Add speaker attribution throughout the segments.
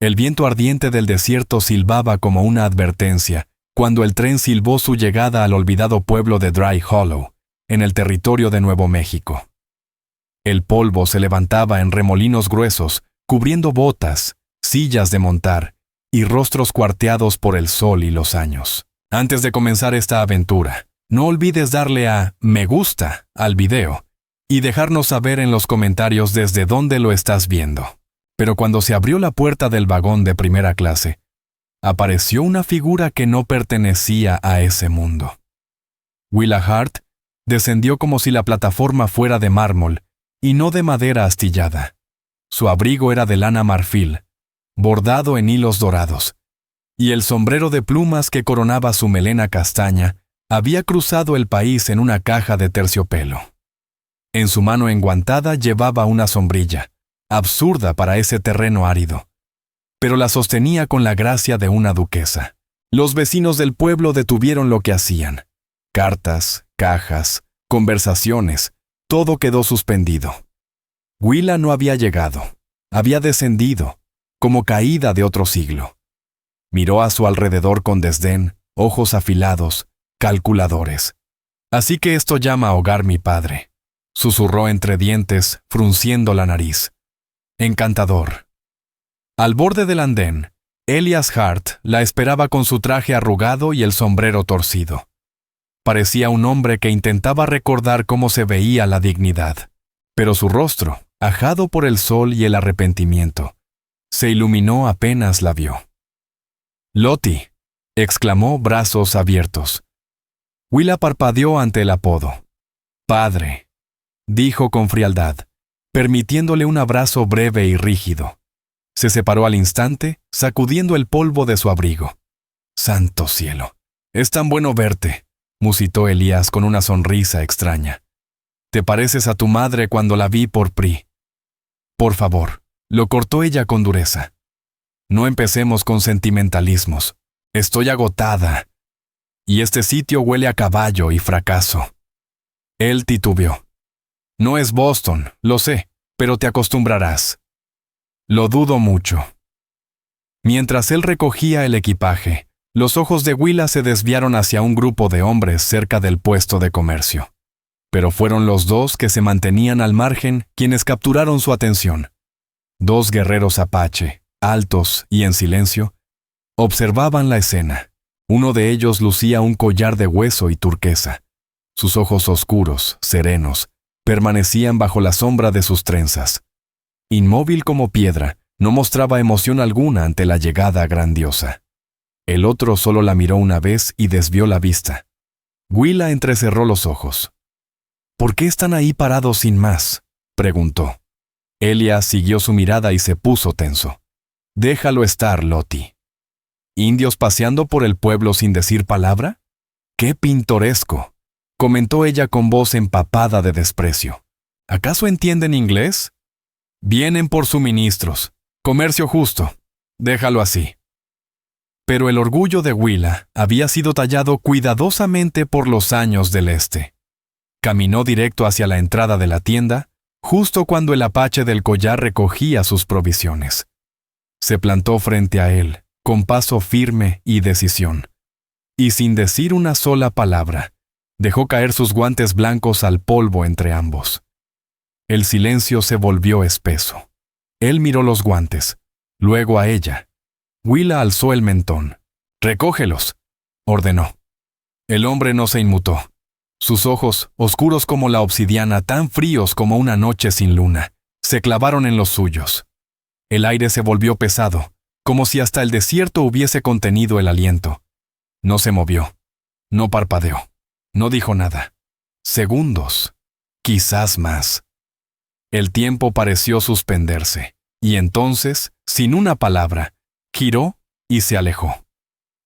Speaker 1: El viento ardiente del desierto silbaba como una advertencia cuando el tren silbó su llegada al olvidado pueblo de Dry Hollow, en el territorio de Nuevo México. El polvo se levantaba en remolinos gruesos, cubriendo botas, sillas de montar y rostros cuarteados por el sol y los años. Antes de comenzar esta aventura, no olvides darle a me gusta al video y dejarnos saber en los comentarios desde dónde lo estás viendo. Pero cuando se abrió la puerta del vagón de primera clase, apareció una figura que no pertenecía a ese mundo. Willa Hart descendió como si la plataforma fuera de mármol y no de madera astillada. Su abrigo era de lana marfil, bordado en hilos dorados, y el sombrero de plumas que coronaba su melena castaña había cruzado el país en una caja de terciopelo. En su mano enguantada llevaba una sombrilla, absurda para ese terreno árido, pero la sostenía con la gracia de una duquesa. Los vecinos del pueblo detuvieron lo que hacían. Cartas, cajas, conversaciones, todo quedó suspendido. Willa no había llegado, había descendido, como caída de otro siglo. Miró a su alrededor con desdén, ojos afilados, calculadores. Así que esto llama hogar mi padre, susurró entre dientes, frunciendo la nariz. Encantador. Al borde del andén, Elias Hart la esperaba con su traje arrugado y el sombrero torcido. Parecía un hombre que intentaba recordar cómo se veía la dignidad, pero su rostro, ajado por el sol y el arrepentimiento, se iluminó apenas la vio. «Lottie», exclamó, brazos abiertos. Willa parpadeó ante el apodo. «Padre», dijo con frialdad, permitiéndole un abrazo breve y rígido. Se separó al instante, sacudiendo el polvo de su abrigo. «Santo cielo, es tan bueno verte», musitó Elías con una sonrisa extraña. «Te pareces a tu madre cuando la vi por PRI». «Por favor», lo cortó ella con dureza. «No empecemos con sentimentalismos. Estoy agotada. Y este sitio huele a caballo y fracaso». Él titubeó. «No es Boston, lo sé, pero te acostumbrarás». «Lo dudo mucho». Mientras él recogía el equipaje, los ojos de Willa se desviaron hacia un grupo de hombres cerca del puesto de comercio. Pero fueron los dos que se mantenían al margen quienes capturaron su atención. Dos guerreros apache, altos y en silencio, observaban la escena. Uno de ellos lucía un collar de hueso y turquesa. Sus ojos oscuros, serenos, permanecían bajo la sombra de sus trenzas. Inmóvil como piedra, no mostraba emoción alguna ante la llegada grandiosa. El otro solo la miró una vez y desvió la vista. Willa entrecerró los ojos. «¿Por qué están ahí parados sin más?», preguntó. Elias siguió su mirada y se puso tenso. «Déjalo estar, Lottie». «¿Indios paseando por el pueblo sin decir palabra? ¡Qué pintoresco!», comentó ella con voz empapada de desprecio. «¿Acaso entienden inglés? Vienen por suministros. Comercio justo. Déjalo así». Pero el orgullo de Willa había sido tallado cuidadosamente por los años del este. Caminó directo hacia la entrada de la tienda, justo cuando el apache del collar recogía sus provisiones. Se plantó frente a él, con paso firme y decisión. Y sin decir una sola palabra, dejó caer sus guantes blancos al polvo entre ambos. El silencio se volvió espeso. Él miró los guantes, luego a ella. Willa alzó el mentón. «Recógelos», ordenó. El hombre no se inmutó. Sus ojos, oscuros como la obsidiana, tan fríos como una noche sin luna, se clavaron en los suyos. El aire se volvió pesado, como si hasta el desierto hubiese contenido el aliento. No se movió, no parpadeó, no dijo nada. Segundos, quizás más. El tiempo pareció suspenderse, y entonces, sin una palabra, giró y se alejó.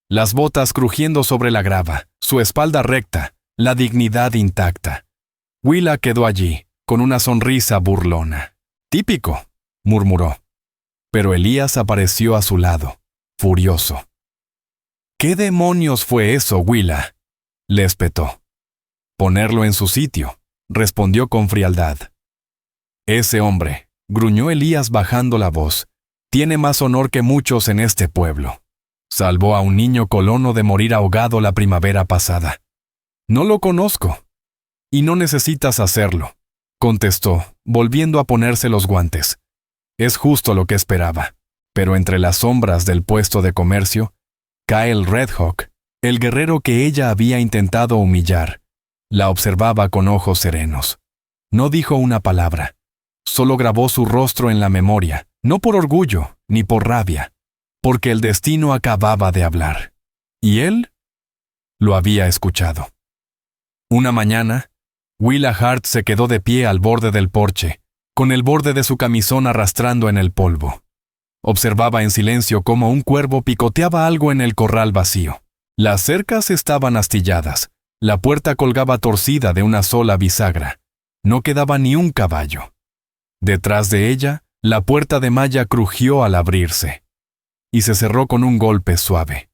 Speaker 1: Las botas crujiendo sobre la grava, su espalda recta, la dignidad intacta. Willa quedó allí, con una sonrisa burlona. «Típico», murmuró. Pero Elías apareció a su lado, furioso. «¿Qué demonios fue eso, Willa?», le espetó. «Ponerlo en su sitio», respondió con frialdad. «Ese hombre», gruñó Elías bajando la voz, Tiene más honor que muchos en este pueblo. Salvó a un niño colono de morir ahogado la primavera pasada. No lo conozco. Y no necesitas hacerlo, contestó, volviendo a ponerse los guantes. Es justo lo que esperaba. Pero entre las sombras del puesto de comercio, Kyle Redhawk, el guerrero que ella había intentado humillar, la observaba con ojos serenos. No dijo una palabra. Solo grabó su rostro en la memoria, no por orgullo ni por rabia, porque el destino acababa de hablar. Y él lo había escuchado. Una mañana, Willa Hart se quedó de pie al borde del porche, con el borde de su camisón arrastrando en el polvo. Observaba en silencio cómo un cuervo picoteaba algo en el corral vacío. Las cercas estaban astilladas, la puerta colgaba torcida de una sola bisagra. No quedaba ni un caballo. Detrás de ella, la puerta de malla crujió al abrirse, y se cerró con un golpe suave.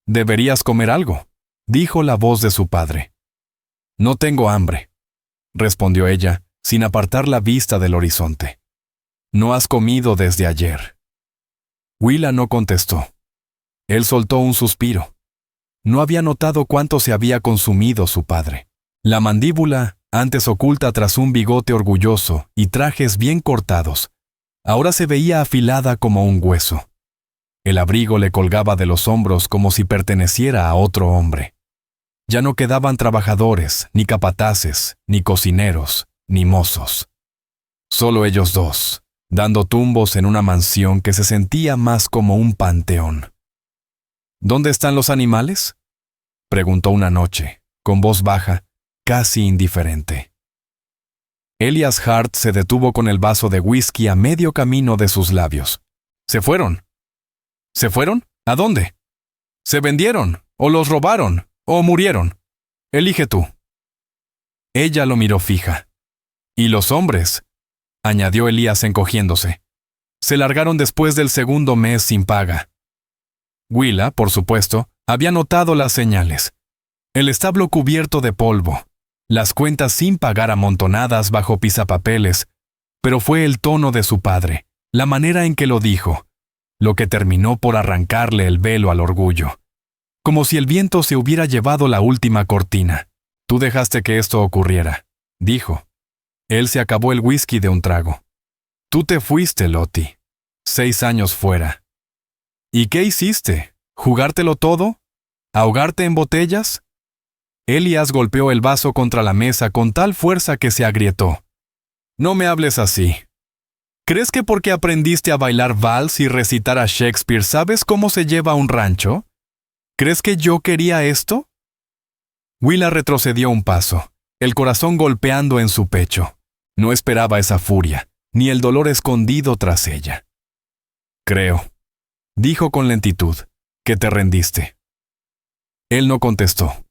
Speaker 1: «Deberías comer algo», dijo la voz de su padre. «No tengo hambre», respondió ella, sin apartar la vista del horizonte. «No has comido desde ayer». Willa no contestó. Él soltó un suspiro. No había notado cuánto se había consumido su padre. La mandíbula, antes oculta tras un bigote orgulloso y trajes bien cortados, ahora se veía afilada como un hueso. El abrigo le colgaba de los hombros como si perteneciera a otro hombre. Ya no quedaban trabajadores, ni capataces, ni cocineros, ni mozos. Solo ellos dos, dando tumbos en una mansión que se sentía más como un panteón. «¿Dónde están los animales?», preguntó una noche, con voz baja, casi indiferente. Elias Hart se detuvo con el vaso de whisky a medio camino de sus labios. «¿Se fueron?» «¿Se fueron? ¿A dónde?» «Se vendieron, o los robaron, o murieron. Elige tú». Ella lo miró fija. «¿Y los hombres?», añadió Elías encogiéndose. «Se largaron después del segundo mes sin paga». Willa, por supuesto, había notado las señales. El establo cubierto de polvo, las cuentas sin pagar amontonadas bajo pisapapeles, pero fue el tono de su padre, la manera en que lo dijo, lo que terminó por arrancarle el velo al orgullo. Como si el viento se hubiera llevado la última cortina. «Tú dejaste que esto ocurriera», dijo. Él se acabó el whisky de un trago. «Tú te fuiste, Lottie. 6 años fuera». «¿Y qué hiciste? ¿Jugártelo todo? ¿Ahogarte en botellas?» Elias golpeó el vaso contra la mesa con tal fuerza que se agrietó. «No me hables así. ¿Crees que porque aprendiste a bailar vals y recitar a Shakespeare sabes cómo se lleva un rancho? ¿Crees que yo quería esto?» Willa retrocedió un paso, el corazón golpeando en su pecho. No esperaba esa furia, ni el dolor escondido tras ella. «Creo», dijo con lentitud, «que te rendiste». Él no contestó.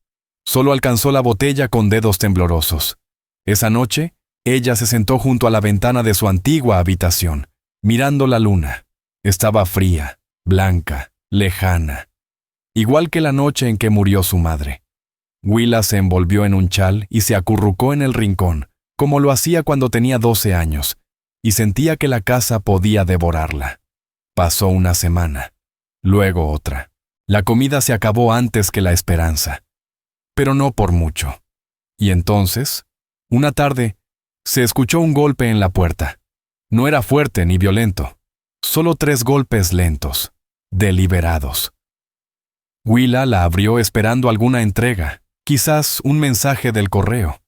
Speaker 1: Solo alcanzó la botella con dedos temblorosos. Esa noche, ella se sentó junto a la ventana de su antigua habitación, mirando la luna. Estaba fría, blanca, lejana. Igual que la noche en que murió su madre. Willa se envolvió en un chal y se acurrucó en el rincón, como lo hacía cuando tenía 12 años, y sentía que la casa podía devorarla. Pasó una semana, luego otra. La comida se acabó antes que la esperanza, pero no por mucho. Y entonces, una tarde, se escuchó un golpe en la puerta. No era fuerte ni violento, solo 3 golpes lentos, deliberados. Willa la abrió esperando alguna entrega, quizás un mensaje del correo.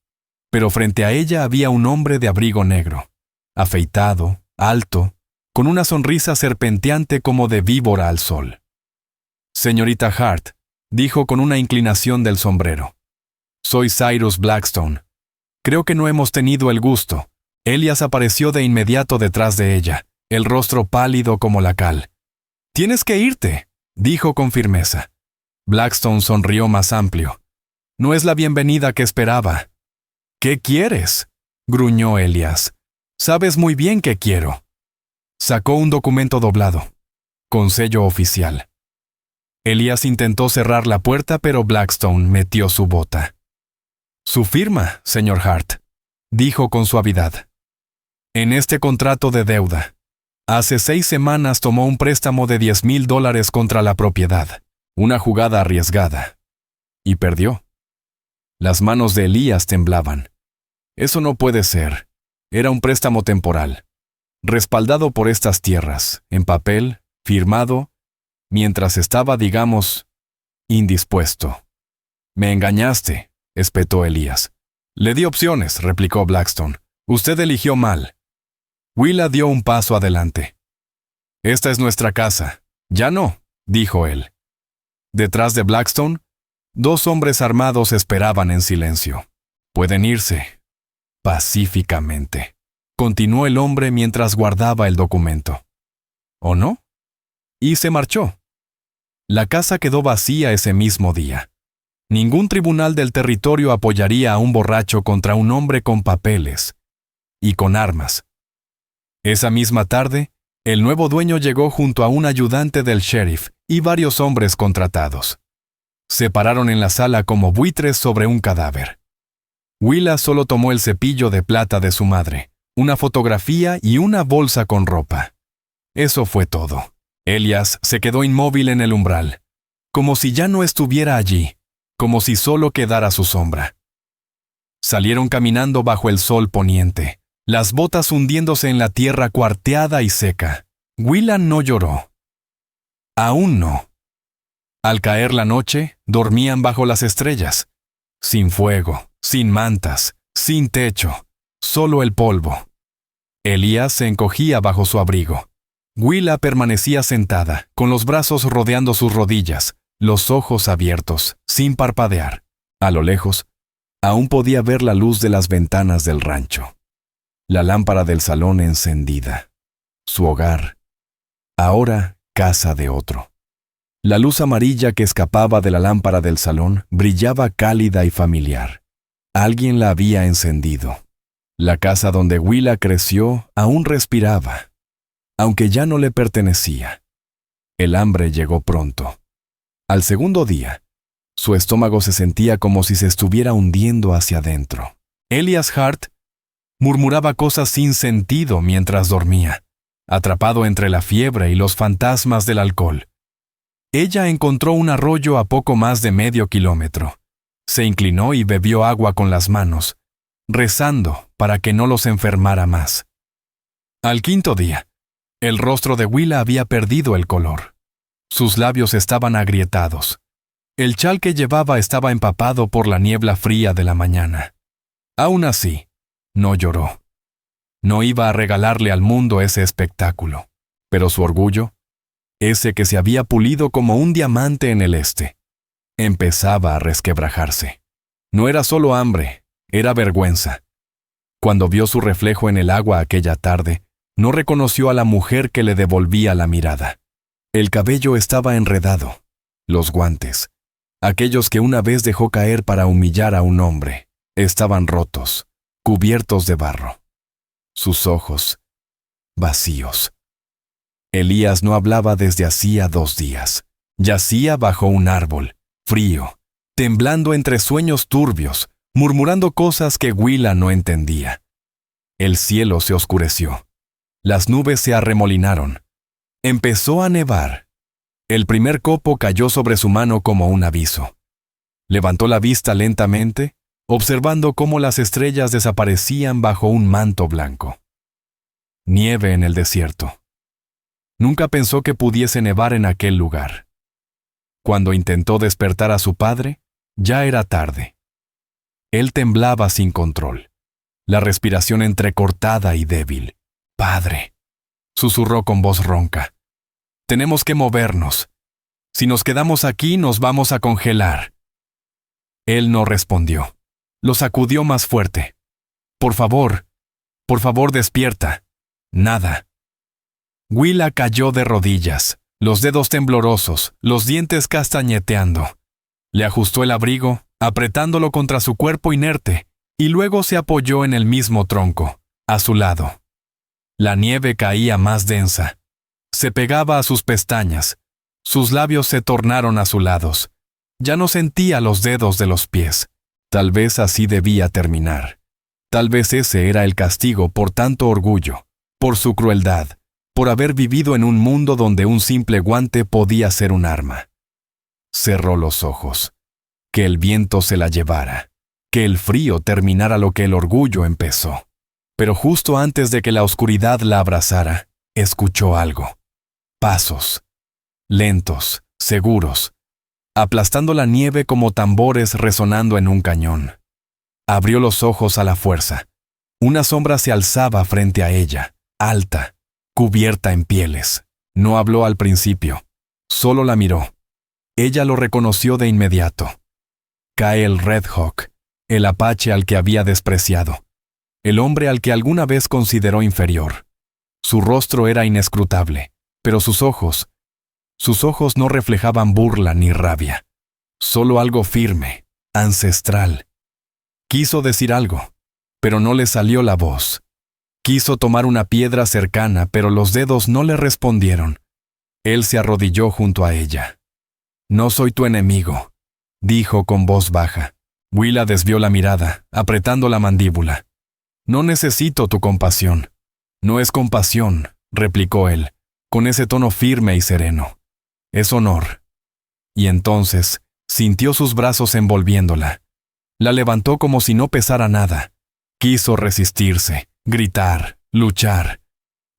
Speaker 1: Pero frente a ella había un hombre de abrigo negro, afeitado, alto, con una sonrisa serpenteante como de víbora al sol. «Señorita Hart», dijo con una inclinación del sombrero. «Soy Cyrus Blackstone. Creo que no hemos tenido el gusto». Elias apareció de inmediato detrás de ella, el rostro pálido como la cal. «Tienes que irte», dijo con firmeza. Blackstone sonrió más amplio. «No es la bienvenida que esperaba». «¿Qué quieres?», gruñó Elias. «Sabes muy bien qué quiero». Sacó un documento doblado, con sello oficial. Elias intentó cerrar la puerta, pero Blackstone metió su bota. «Su firma, señor Hart», dijo con suavidad. «En este contrato de deuda». Hace 6 semanas tomó un préstamo de $10,000 contra la propiedad, una jugada arriesgada, y perdió. Las manos de Elías temblaban. Eso no puede ser. Era un préstamo temporal, respaldado por estas tierras, en papel, firmado, mientras estaba, digamos, indispuesto. «Me engañaste», espetó Elías. «Le di opciones», replicó Blackstone. «Usted eligió mal». Willa dio un paso adelante. «Esta es nuestra casa». «Ya no», dijo él. Detrás de Blackstone, 2 hombres armados esperaban en silencio. «Pueden irse. Pacíficamente», continuó el hombre mientras guardaba el documento. ¿O no? Y se marchó. La casa quedó vacía ese mismo día. Ningún tribunal del territorio apoyaría a un borracho contra un hombre con papeles y con armas. Esa misma tarde, el nuevo dueño llegó junto a un ayudante del sheriff y varios hombres contratados. Se pararon en la sala como buitres sobre un cadáver. Willa solo tomó el cepillo de plata de su madre, una fotografía y una bolsa con ropa. Eso fue todo. Elías se quedó inmóvil en el umbral, como si ya no estuviera allí, como si solo quedara su sombra. Salieron caminando bajo el sol poniente, las botas hundiéndose en la tierra cuarteada y seca. Willa no lloró. Aún no. Al caer la noche, dormían bajo las estrellas, sin fuego, sin mantas, sin techo, solo el polvo. Elías se encogía bajo su abrigo. Willa permanecía sentada, con los brazos rodeando sus rodillas, los ojos abiertos, sin parpadear. A lo lejos, aún podía ver la luz de las ventanas del rancho. La lámpara del salón encendida. Su hogar. Ahora, casa de otro. La luz amarilla que escapaba de la lámpara del salón brillaba cálida y familiar. Alguien la había encendido. La casa donde Willa creció aún respiraba, aunque ya no le pertenecía. El hambre llegó pronto. Al segundo día, su estómago se sentía como si se estuviera hundiendo hacia adentro. Elías Hart murmuraba cosas sin sentido mientras dormía, atrapado entre la fiebre y los fantasmas del alcohol. Ella encontró un arroyo a poco más de medio kilómetro. Se inclinó y bebió agua con las manos, rezando para que no los enfermara más. Al quinto día, el rostro de Willa había perdido el color. Sus labios estaban agrietados. El chal que llevaba estaba empapado por la niebla fría de la mañana. Aún así, no lloró. No iba a regalarle al mundo ese espectáculo, pero su orgullo, ese que se había pulido como un diamante en el este, empezaba a resquebrajarse. No era solo hambre, era vergüenza. Cuando vio su reflejo en el agua aquella tarde, no reconoció a la mujer que le devolvía la mirada. El cabello estaba enredado. Los guantes, aquellos que una vez dejó caer para humillar a un hombre, estaban rotos, cubiertos de barro. Sus ojos, vacíos. Elías no hablaba desde hacía 2 días. Yacía bajo un árbol, frío, temblando entre sueños turbios, murmurando cosas que Willa no entendía. El cielo se oscureció. Las nubes se arremolinaron. Empezó a nevar. El primer copo cayó sobre su mano como un aviso. Levantó la vista lentamente, observando cómo las estrellas desaparecían bajo un manto blanco. Nieve en el desierto. Nunca pensó que pudiese nevar en aquel lugar. Cuando intentó despertar a su padre, ya era tarde. Él temblaba sin control, la respiración entrecortada y débil. «Padre», susurró con voz ronca, «tenemos que movernos. Si nos quedamos aquí, nos vamos a congelar». Él no respondió. Lo sacudió más fuerte. Por favor, despierta». Nada. Willa cayó de rodillas, los dedos temblorosos, los dientes castañeteando. Le ajustó el abrigo, apretándolo contra su cuerpo inerte, y luego se apoyó en el mismo tronco, a su lado. La nieve caía más densa. Se pegaba a sus pestañas. Sus labios se tornaron azulados. Ya no sentía los dedos de los pies. Tal vez así debía terminar. Tal vez ese era el castigo por tanto orgullo, por su crueldad, por haber vivido en un mundo donde un simple guante podía ser un arma. Cerró los ojos. Que el viento se la llevara. Que el frío terminara lo que el orgullo empezó. Pero justo antes de que la oscuridad la abrazara, escuchó algo. Pasos. Lentos, seguros, aplastando la nieve como tambores resonando en un cañón. Abrió los ojos a la fuerza. Una sombra se alzaba frente a ella, alta, cubierta en pieles. No habló al principio, solo la miró. Ella lo reconoció de inmediato. Kyle Red Hawk, el apache al que había despreciado, el hombre al que alguna vez consideró inferior. Su rostro era inescrutable, pero sus ojos no reflejaban burla ni rabia, solo algo firme, ancestral. Quiso decir algo, pero no le salió la voz. Quiso tomar una piedra cercana, pero los dedos no le respondieron. Él se arrodilló junto a ella. «No soy tu enemigo», dijo con voz baja. Willa desvió la mirada, apretando la mandíbula. «No necesito tu compasión». «No es compasión», replicó él, con ese tono firme y sereno. «Es honor». Y entonces sintió sus brazos envolviéndola. La levantó como si no pesara nada. Quiso resistirse, gritar, luchar.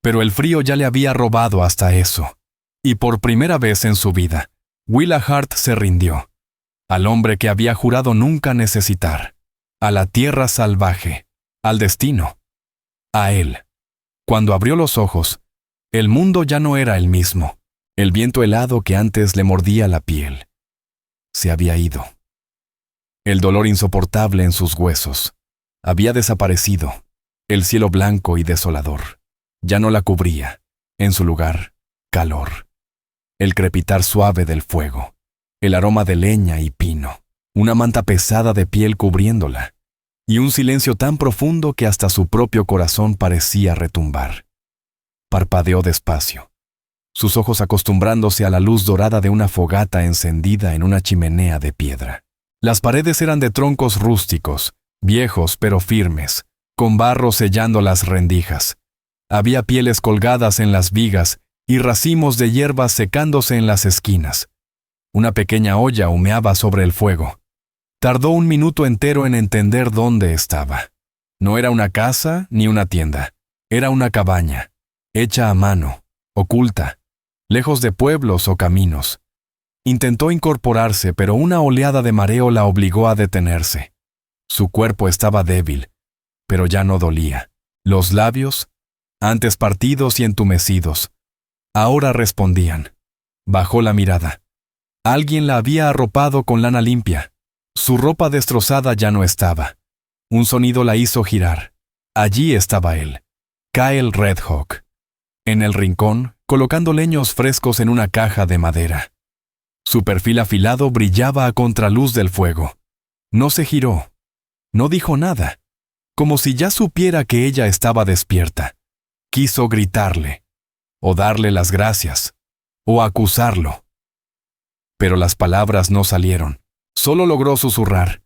Speaker 1: Pero el frío ya le había robado hasta eso. Y por primera vez en su vida, Willa Hart se rindió. Al hombre que había jurado nunca necesitar. A la tierra salvaje. Al destino. A él. Cuando abrió los ojos, el mundo ya no era el mismo. El viento helado que antes le mordía la piel se había ido. El dolor insoportable en sus huesos había desaparecido. El cielo blanco y desolador ya no la cubría. En su lugar, calor. El crepitar suave del fuego. El aroma de leña y pino. Una manta pesada de piel cubriéndola. Y un silencio tan profundo que hasta su propio corazón parecía retumbar. Parpadeó despacio, sus ojos acostumbrándose a la luz dorada de una fogata encendida en una chimenea de piedra. Las paredes eran de troncos rústicos, viejos pero firmes, con barro sellando las rendijas. Había pieles colgadas en las vigas y racimos de hierbas secándose en las esquinas. Una pequeña olla humeaba sobre el fuego. Tardó un minuto entero en entender dónde estaba. No era una casa ni una tienda. Era una cabaña, hecha a mano, oculta, lejos de pueblos o caminos. Intentó incorporarse, pero una oleada de mareo la obligó a detenerse. Su cuerpo estaba débil, pero ya no dolía. Los labios, antes partidos y entumecidos, ahora respondían. Bajó la mirada. Alguien la había arropado con lana limpia. Su ropa destrozada ya no estaba. Un sonido la hizo girar. Allí estaba él, Kyle Red Hawk, en el rincón, colocando leños frescos en una caja de madera. Su perfil afilado brillaba a contraluz del fuego. No se giró. No dijo nada, como si ya supiera que ella estaba despierta. Quiso gritarle, o darle las gracias, o acusarlo. Pero las palabras no salieron. Solo logró susurrar.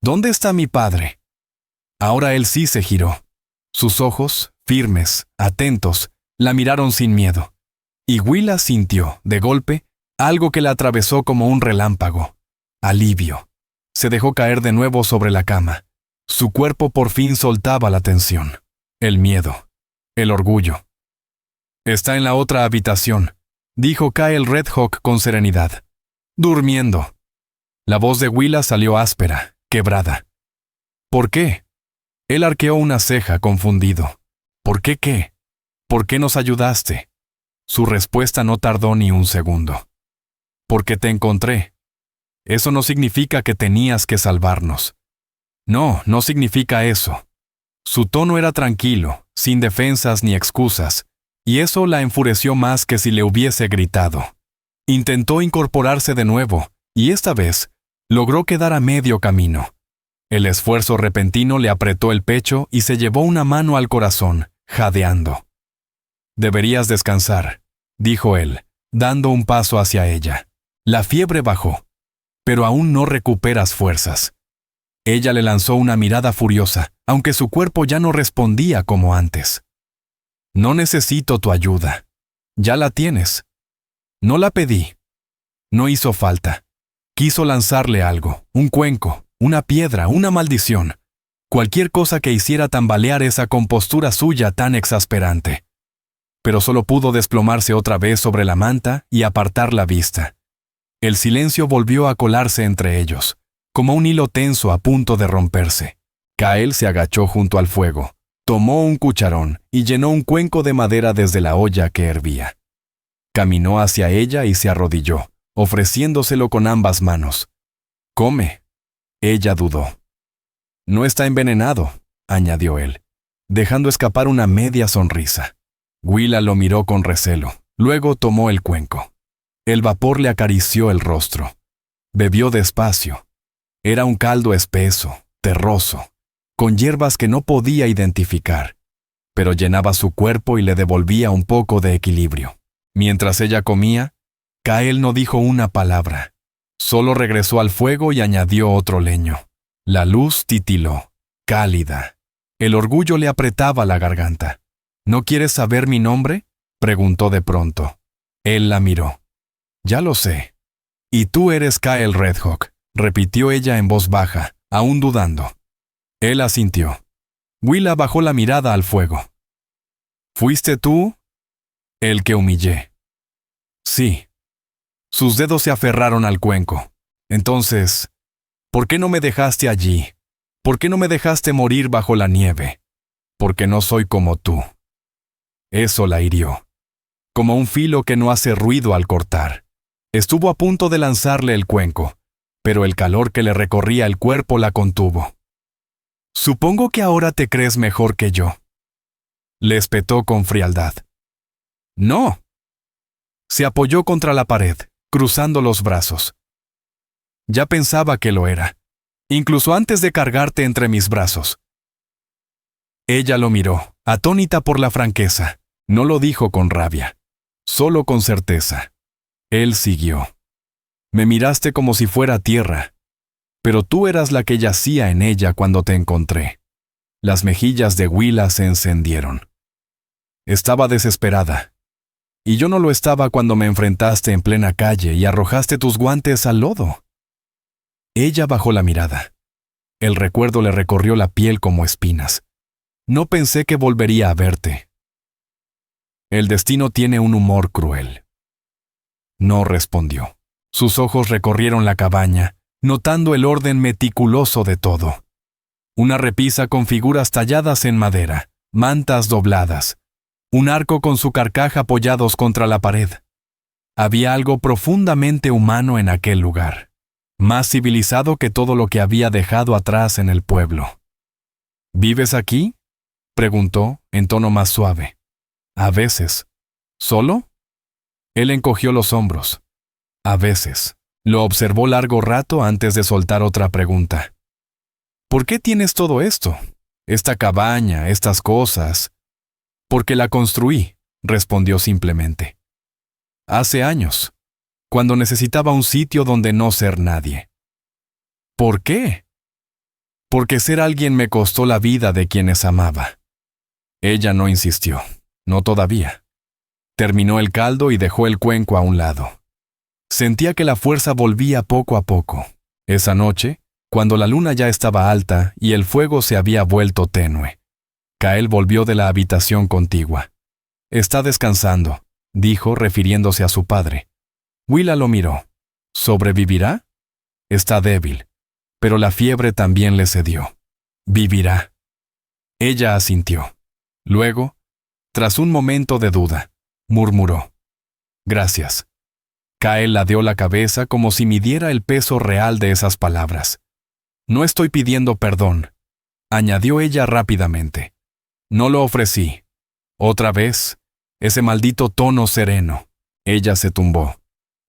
Speaker 1: «¿Dónde está mi padre?» Ahora él sí se giró. Sus ojos, firmes, atentos, la miraron sin miedo. Y Willa sintió, de golpe, algo que la atravesó como un relámpago. Alivio. Se dejó caer de nuevo sobre la cama. Su cuerpo por fin soltaba la tensión. El miedo. El orgullo. «Está en la otra habitación», dijo Kyle Red Hawk con serenidad. «Durmiendo». La voz de Willa salió áspera, quebrada. «¿Por qué?» Él arqueó una ceja, confundido. «¿Por qué qué? ¿Por qué nos ayudaste?» Su respuesta no tardó ni un segundo. «Porque te encontré. Eso no significa que tenías que salvarnos». «No, no significa eso». Su tono era tranquilo, sin defensas ni excusas, y eso la enfureció más que si le hubiese gritado. Intentó incorporarse de nuevo, y esta vez logró quedar a medio camino. El esfuerzo repentino le apretó el pecho y se llevó una mano al corazón, jadeando. «Deberías descansar», dijo él, dando un paso hacia ella. La fiebre bajó, pero aún no recuperas fuerzas. Ella le lanzó una mirada furiosa, aunque su cuerpo ya no respondía como antes. «No necesito tu ayuda», Ya la tienes. No la pedí. No hizo falta. Quiso lanzarle algo, un cuenco, una piedra, una maldición. Cualquier cosa que hiciera tambalear esa compostura suya tan exasperante. Pero solo pudo desplomarse otra vez sobre la manta y apartar la vista. El silencio volvió a colarse entre ellos, como un hilo tenso a punto de romperse. Kyle se agachó junto al fuego, tomó un cucharón y llenó un cuenco de madera desde la olla que hervía. Caminó hacia ella y se arrodilló, ofreciéndoselo con ambas manos. «Come». Ella dudó. «No está envenenado», añadió él, dejando escapar una media sonrisa. Willa lo miró con recelo, luego tomó el cuenco. El vapor le acarició el rostro. Bebió despacio. Era un caldo espeso, terroso, con hierbas que no podía identificar, pero llenaba su cuerpo y le devolvía un poco de equilibrio. Mientras ella comía, Kyle no dijo una palabra. Solo regresó al fuego y añadió otro leño. La luz titiló, cálida. El orgullo le apretaba la garganta. «¿No quieres saber mi nombre?», preguntó de pronto. Él la miró. «Ya lo sé». «Y tú eres Kyle Redhawk», repitió ella en voz baja, aún dudando. Él asintió. Willa bajó la mirada al fuego. «¿Fuiste tú?» «El que humillé». «Sí». Sus dedos se aferraron al cuenco. «Entonces, ¿por qué no me dejaste allí? ¿Por qué no me dejaste morir bajo la nieve? Porque no soy como tú». Eso la hirió, como un filo que no hace ruido al cortar. Estuvo a punto de lanzarle el cuenco, pero el calor que le recorría el cuerpo la contuvo. «Supongo que ahora te crees mejor que yo», le espetó con frialdad. «No». Se apoyó contra la pared, cruzando los brazos. «Ya pensaba que lo era, incluso antes de cargarte entre mis brazos». Ella lo miró, atónita por la franqueza. No lo dijo con rabia, solo con certeza. Él siguió. «Me miraste como si fuera tierra, pero tú eras la que yacía en ella cuando te encontré». Las mejillas de Willa se encendieron. Estaba desesperada. Y yo no lo estaba cuando me enfrentaste en plena calle y arrojaste tus guantes al lodo. Ella bajó la mirada. El recuerdo le recorrió la piel como espinas. «No pensé que volvería a verte». «El destino tiene un humor cruel». No respondió. Sus ojos recorrieron la cabaña, notando el orden meticuloso de todo. Una repisa con figuras talladas en madera, mantas dobladas, un arco con su carcaj apoyados contra la pared. Había algo profundamente humano en aquel lugar, más civilizado que todo lo que había dejado atrás en el pueblo. «¿Vives aquí?», preguntó, en tono más suave. «A veces». «¿Solo?». Él encogió los hombros. «A veces». Lo observó largo rato antes de soltar otra pregunta. «¿Por qué tienes todo esto? Esta cabaña, estas cosas». «Porque la construí», respondió simplemente. «Hace años, cuando necesitaba un sitio donde no ser nadie». «¿Por qué?». «Porque ser alguien me costó la vida de quienes amaba». Ella no insistió. No todavía. Terminó el caldo y dejó el cuenco a un lado. Sentía que la fuerza volvía poco a poco. Esa noche, cuando la luna ya estaba alta y el fuego se había vuelto tenue, Kyle volvió de la habitación contigua. «Está descansando», dijo refiriéndose a su padre. Willa lo miró. «¿Sobrevivirá?». «Está débil, pero la fiebre también le cedió. Vivirá». Ella asintió. Luego, tras un momento de duda, murmuró: «Gracias». Kyle ladeó la cabeza como si midiera el peso real de esas palabras. «No estoy pidiendo perdón», añadió ella rápidamente. «No lo ofrecí». Otra vez, ese maldito tono sereno. Ella se tumbó,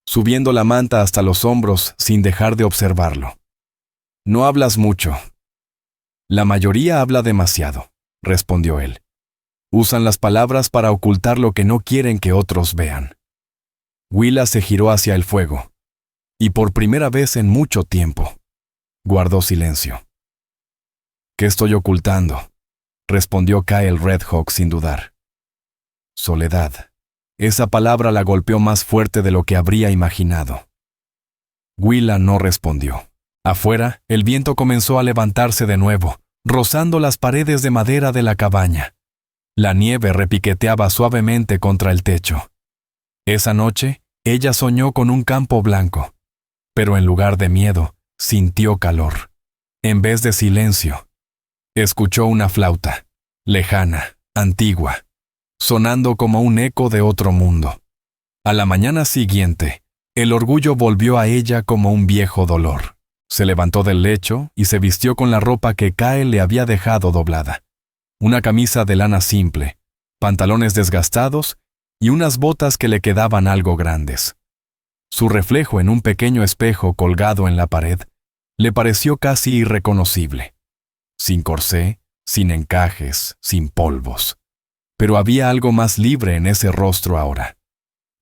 Speaker 1: subiendo la manta hasta los hombros sin dejar de observarlo. «No hablas mucho». «La mayoría habla demasiado», respondió él. «Usan las palabras para ocultar lo que no quieren que otros vean». Willa se giró hacia el fuego, y por primera vez en mucho tiempo, guardó silencio. «¿Qué estoy ocultando?», respondió Kyle Redhawk sin dudar. «Soledad». Esa palabra la golpeó más fuerte de lo que habría imaginado. Willa no respondió. Afuera, el viento comenzó a levantarse de nuevo, rozando las paredes de madera de la cabaña. La nieve repiqueteaba suavemente contra el techo. Esa noche, ella soñó con un campo blanco, pero en lugar de miedo, sintió calor. En vez de silencio, escuchó una flauta, lejana, antigua, sonando como un eco de otro mundo. A la mañana siguiente, el orgullo volvió a ella como un viejo dolor. Se levantó del lecho y se vistió con la ropa que Kyle le había dejado doblada. Una camisa de lana simple, pantalones desgastados y unas botas que le quedaban algo grandes. Su reflejo en un pequeño espejo colgado en la pared le pareció casi irreconocible. Sin corsé, sin encajes, sin polvos. Pero había algo más libre en ese rostro ahora.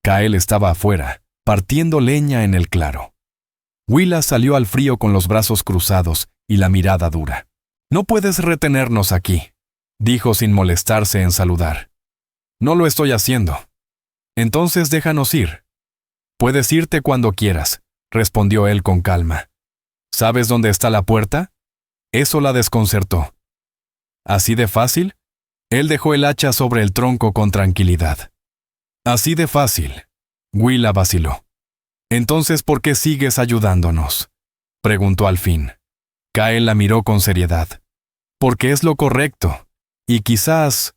Speaker 1: Kyle estaba afuera, partiendo leña en el claro. Willa salió al frío con los brazos cruzados y la mirada dura. «No puedes retenernos aquí», dijo sin molestarse en saludar. «No lo estoy haciendo». «Entonces déjanos ir». «Puedes irte cuando quieras», respondió él con calma. «¿Sabes dónde está la puerta?» Eso la desconcertó. ¿Así de fácil? Él dejó el hacha sobre el tronco con tranquilidad. «Así de fácil», Willa vaciló. «Entonces, ¿por qué sigues ayudándonos?», preguntó al fin. Kyle la miró con seriedad. «Porque es lo correcto. Y quizás»,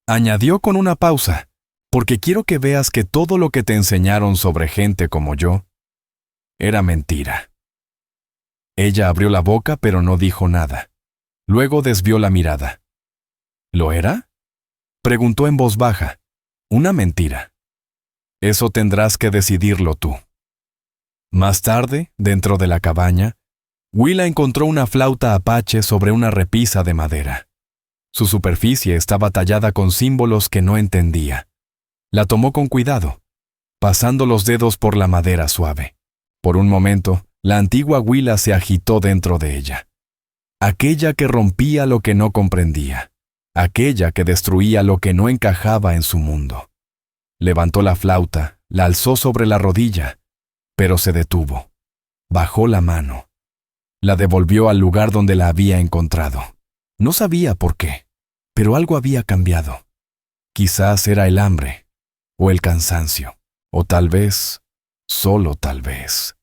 Speaker 1: añadió con una pausa, «porque quiero que veas que todo lo que te enseñaron sobre gente como yo era mentira». Ella abrió la boca pero no dijo nada. Luego desvió la mirada. «¿Lo era?», preguntó en voz baja. «Una mentira. Eso tendrás que decidirlo tú». Más tarde, dentro de la cabaña, Willa encontró una flauta apache sobre una repisa de madera. Su superficie estaba tallada con símbolos que no entendía. La tomó con cuidado, pasando los dedos por la madera suave. Por un momento, la antigua Willa se agitó dentro de ella. Aquella que rompía lo que no comprendía. Aquella que destruía lo que no encajaba en su mundo. Levantó la flauta, la alzó sobre la rodilla, pero se detuvo. Bajó la mano. La devolvió al lugar donde la había encontrado. No sabía por qué, pero algo había cambiado. Quizás era el hambre, o el cansancio, o tal vez, solo tal vez.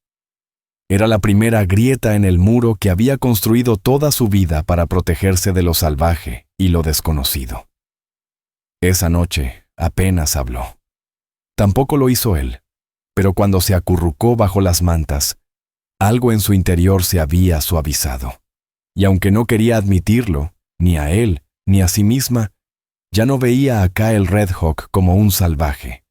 Speaker 1: Era la primera grieta en el muro que había construido toda su vida para protegerse de lo salvaje y lo desconocido. Esa noche apenas habló. Tampoco lo hizo él, pero cuando se acurrucó bajo las mantas, algo en su interior se había suavizado. Y aunque no quería admitirlo, ni a él, ni a sí misma, ya no veía a Kyle Redhawk como un salvaje.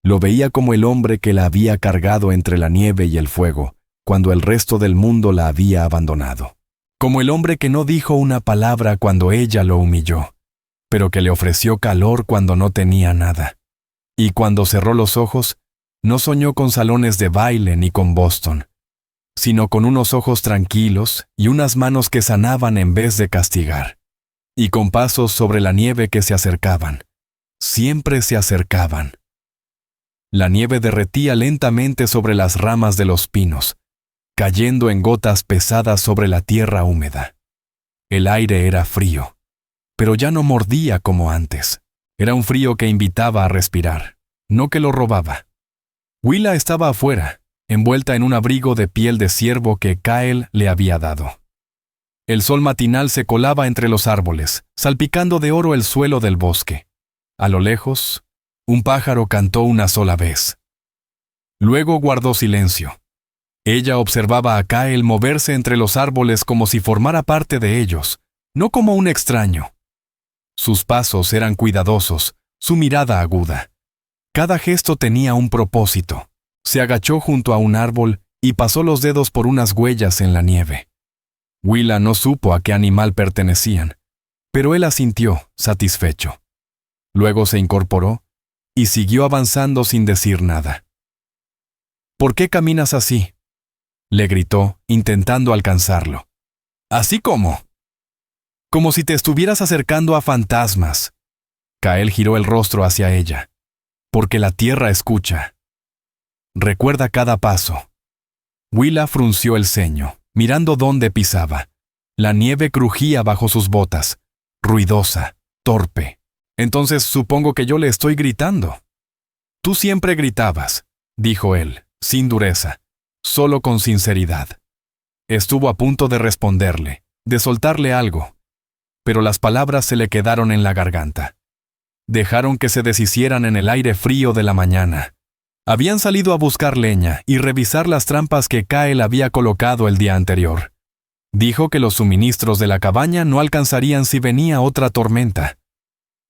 Speaker 1: Lo veía como el hombre que la había cargado entre la nieve y el fuego, cuando el resto del mundo la había abandonado. Como el hombre que no dijo una palabra cuando ella lo humilló, pero que le ofreció calor cuando no tenía nada. Y cuando cerró los ojos, no soñó con salones de baile ni con Boston, sino con unos ojos tranquilos y unas manos que sanaban en vez de castigar, y con pasos sobre la nieve que se acercaban. Siempre se acercaban. La nieve derretía lentamente sobre las ramas de los pinos, cayendo en gotas pesadas sobre la tierra húmeda. El aire era frío, pero ya no mordía como antes. Era un frío que invitaba a respirar, no que lo robaba. Willa estaba afuera, envuelta en un abrigo de piel de ciervo que Kyle le había dado. El sol matinal se colaba entre los árboles, salpicando de oro el suelo del bosque. A lo lejos, un pájaro cantó una sola vez. Luego guardó silencio. Ella observaba a Kyle moverse entre los árboles como si formara parte de ellos, no como un extraño. Sus pasos eran cuidadosos, su mirada aguda. Cada gesto tenía un propósito. Se agachó junto a un árbol y pasó los dedos por unas huellas en la nieve. Willa no supo a qué animal pertenecían, pero él asintió, satisfecho. Luego se incorporó y siguió avanzando sin decir nada. «¿Por qué caminas así?», le gritó, intentando alcanzarlo. «¿Así cómo?». «Como si te estuvieras acercando a fantasmas». Kyle giró el rostro hacia ella. porque la tierra escucha. Recuerda cada paso. Willa frunció el ceño, mirando dónde pisaba. La nieve crujía bajo sus botas, ruidosa, torpe. Entonces supongo que yo le estoy gritando. Tú siempre gritabas, dijo él, sin dureza, solo con sinceridad. Estuvo a punto de responderle, de soltarle algo, pero las palabras se le quedaron en la garganta. Dejaron que se deshicieran en el aire frío de la mañana. Habían salido a buscar leña y revisar las trampas que Kyle había colocado el día anterior. Dijo que los suministros de la cabaña no alcanzarían si venía otra tormenta.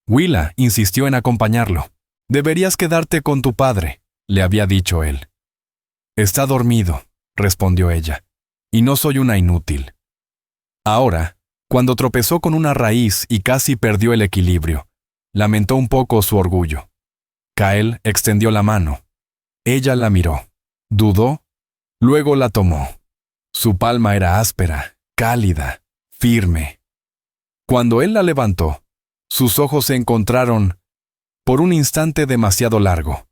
Speaker 1: Willa insistió en acompañarlo. Deberías quedarte con tu padre, le había dicho él. Está dormido, respondió ella, y no soy una inútil. Ahora, cuando tropezó con una raíz y casi perdió el equilibrio, lamentó un poco su orgullo. Kyle extendió la mano. Ella la miró, dudó, luego la tomó. Su palma era áspera, cálida, firme. Cuando él la levantó, sus ojos se encontraron por un instante demasiado largo.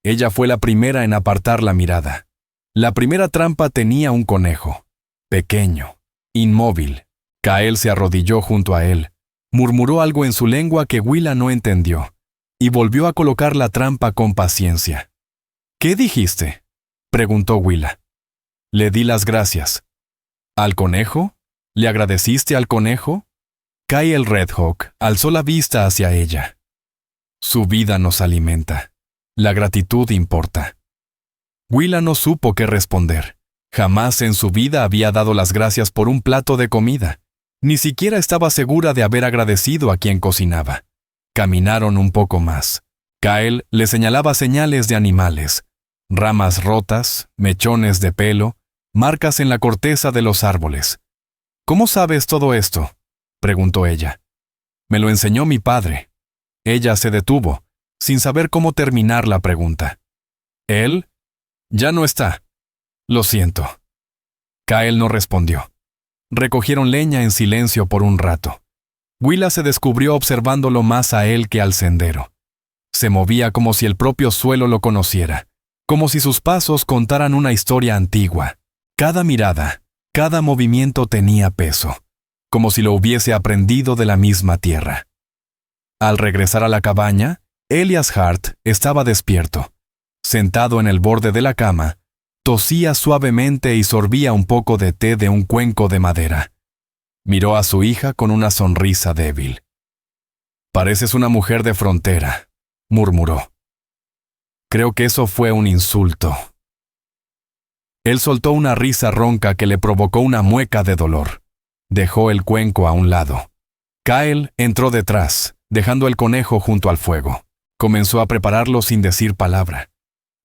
Speaker 1: Ella fue la primera en apartar la mirada. La primera trampa tenía un conejo, pequeño, inmóvil. Kyle se arrodilló junto a él, murmuró algo en su lengua que Willa no entendió, y volvió a colocar la trampa con paciencia. ¿Qué dijiste?, preguntó Willa. Le di las gracias. ¿Al conejo? ¿Le agradeciste al conejo? Kyle Redhawk alzó la vista hacia ella. Su vida nos alimenta. La gratitud importa. Willa no supo qué responder. Jamás en su vida había dado las gracias por un plato de comida. Ni siquiera estaba segura de haber agradecido a quien cocinaba. Caminaron un poco más. Kyle le señalaba señales de animales, ramas rotas, mechones de pelo, marcas en la corteza de los árboles. ¿Cómo sabes todo esto?, preguntó ella. Me lo enseñó mi padre. Ella se detuvo, sin saber cómo terminar la pregunta. ¿Él? Ya no está. Lo siento. Kyle no respondió. Recogieron leña en silencio por un rato. Willa se descubrió observándolo más a él que al sendero. Se movía como si el propio suelo lo conociera, como si sus pasos contaran una historia antigua. Cada mirada, cada movimiento tenía peso, como si lo hubiese aprendido de la misma tierra. Al regresar a la cabaña, Elias Hart estaba despierto. Sentado en el borde de la cama, tosía suavemente y sorbía un poco de té de un cuenco de madera. Miró a su hija con una sonrisa débil. «Pareces una mujer de frontera», murmuró. Creo que eso fue un insulto. Él soltó una risa ronca que le provocó una mueca de dolor. Dejó el cuenco a un lado. Kyle entró detrás, dejando el conejo junto al fuego. Comenzó a prepararlo sin decir palabra.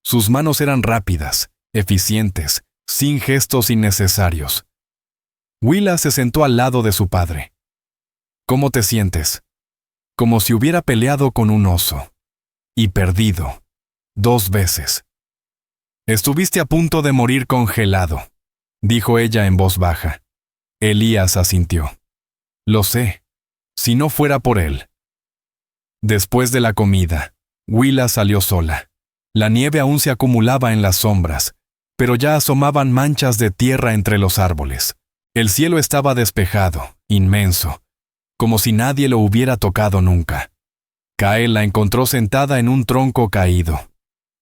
Speaker 1: Sus manos eran rápidas, eficientes, sin gestos innecesarios. Willa se sentó al lado de su padre. ¿Cómo te sientes? Como si hubiera peleado con un oso. Y perdido. 2 veces. Estuviste a punto de morir congelado, dijo ella en voz baja. Elías asintió. Lo sé, si no fuera por él. Después de la comida, Willa salió sola. La nieve aún se acumulaba en las sombras, pero ya asomaban manchas de tierra entre los árboles. El cielo estaba despejado, inmenso, como si nadie lo hubiera tocado nunca. Kyle la encontró sentada en un tronco caído.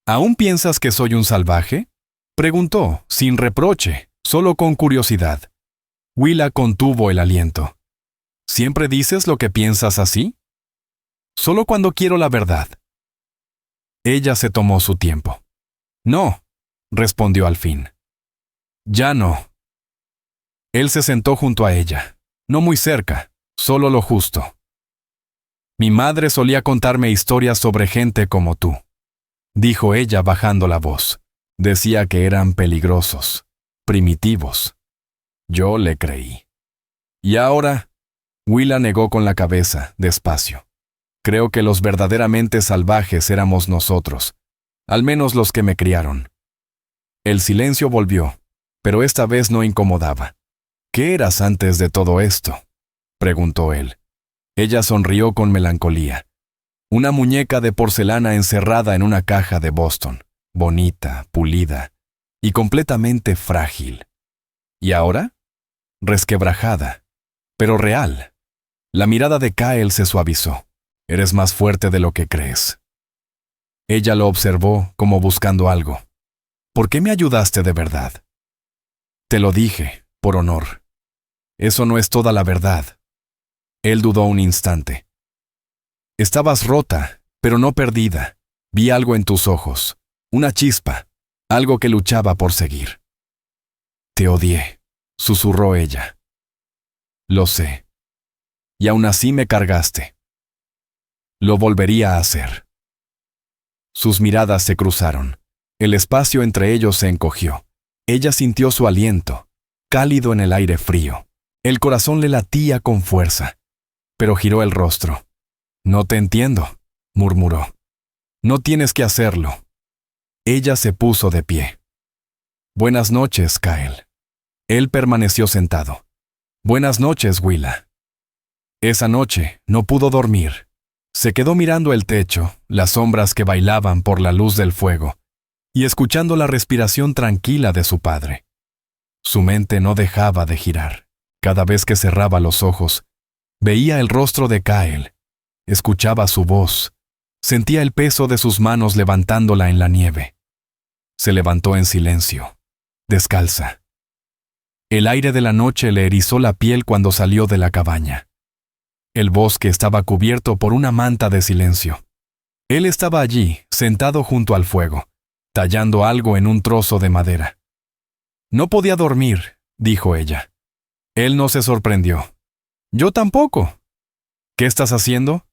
Speaker 1: ¿Aún piensas que soy un salvaje?, preguntó, sin reproche, solo con curiosidad. Willa contuvo el aliento. ¿Siempre dices lo que piensas así? Solo cuando quiero la verdad. Ella se tomó su tiempo. No, respondió al fin. Ya no. Él se sentó junto a ella, no muy cerca, solo lo justo. Mi madre solía contarme historias sobre gente como tú, dijo ella bajando la voz. Decía que eran peligrosos, primitivos. Yo le creí. Y ahora, Willa negó con la cabeza, despacio. Creo que los verdaderamente salvajes éramos nosotros, al menos los que me criaron. El silencio volvió, pero esta vez no incomodaba. ¿Qué eras antes de todo esto?, preguntó él. Ella sonrió con melancolía. Una muñeca de porcelana encerrada en una caja de Boston, bonita, pulida y completamente frágil. ¿Y ahora? Resquebrajada, pero real. La mirada de Kyle se suavizó. Eres más fuerte de lo que crees. Ella lo observó como buscando algo. ¿Por qué me ayudaste de verdad? Te lo dije, por honor. Eso no es toda la verdad. Él dudó un instante. Estabas rota, pero no perdida. Vi algo en tus ojos, una chispa, algo que luchaba por seguir. Te odié, susurró ella. Lo sé. Y aún así me cargaste. Lo volvería a hacer. Sus miradas se cruzaron. El espacio entre ellos se encogió. Ella sintió su aliento, cálido en el aire frío. El corazón le latía con fuerza, pero giró el rostro. No te entiendo, murmuró. No tienes que hacerlo. Ella se puso de pie. Buenas noches, Kyle. Él permaneció sentado. Buenas noches, Willa. Esa noche no pudo dormir. Se quedó mirando el techo, las sombras que bailaban por la luz del fuego, y escuchando la respiración tranquila de su padre. Su mente no dejaba de girar. Cada vez que cerraba los ojos, veía el rostro de Kyle, escuchaba su voz, sentía el peso de sus manos levantándola en la nieve. Se levantó en silencio, descalza. El aire de la noche le erizó la piel cuando salió de la cabaña. El bosque estaba cubierto por una manta de silencio. Él estaba allí, sentado junto al fuego, tallando algo en un trozo de madera. No podía dormir, dijo ella. Él no se sorprendió. Yo tampoco. ¿Qué estás haciendo?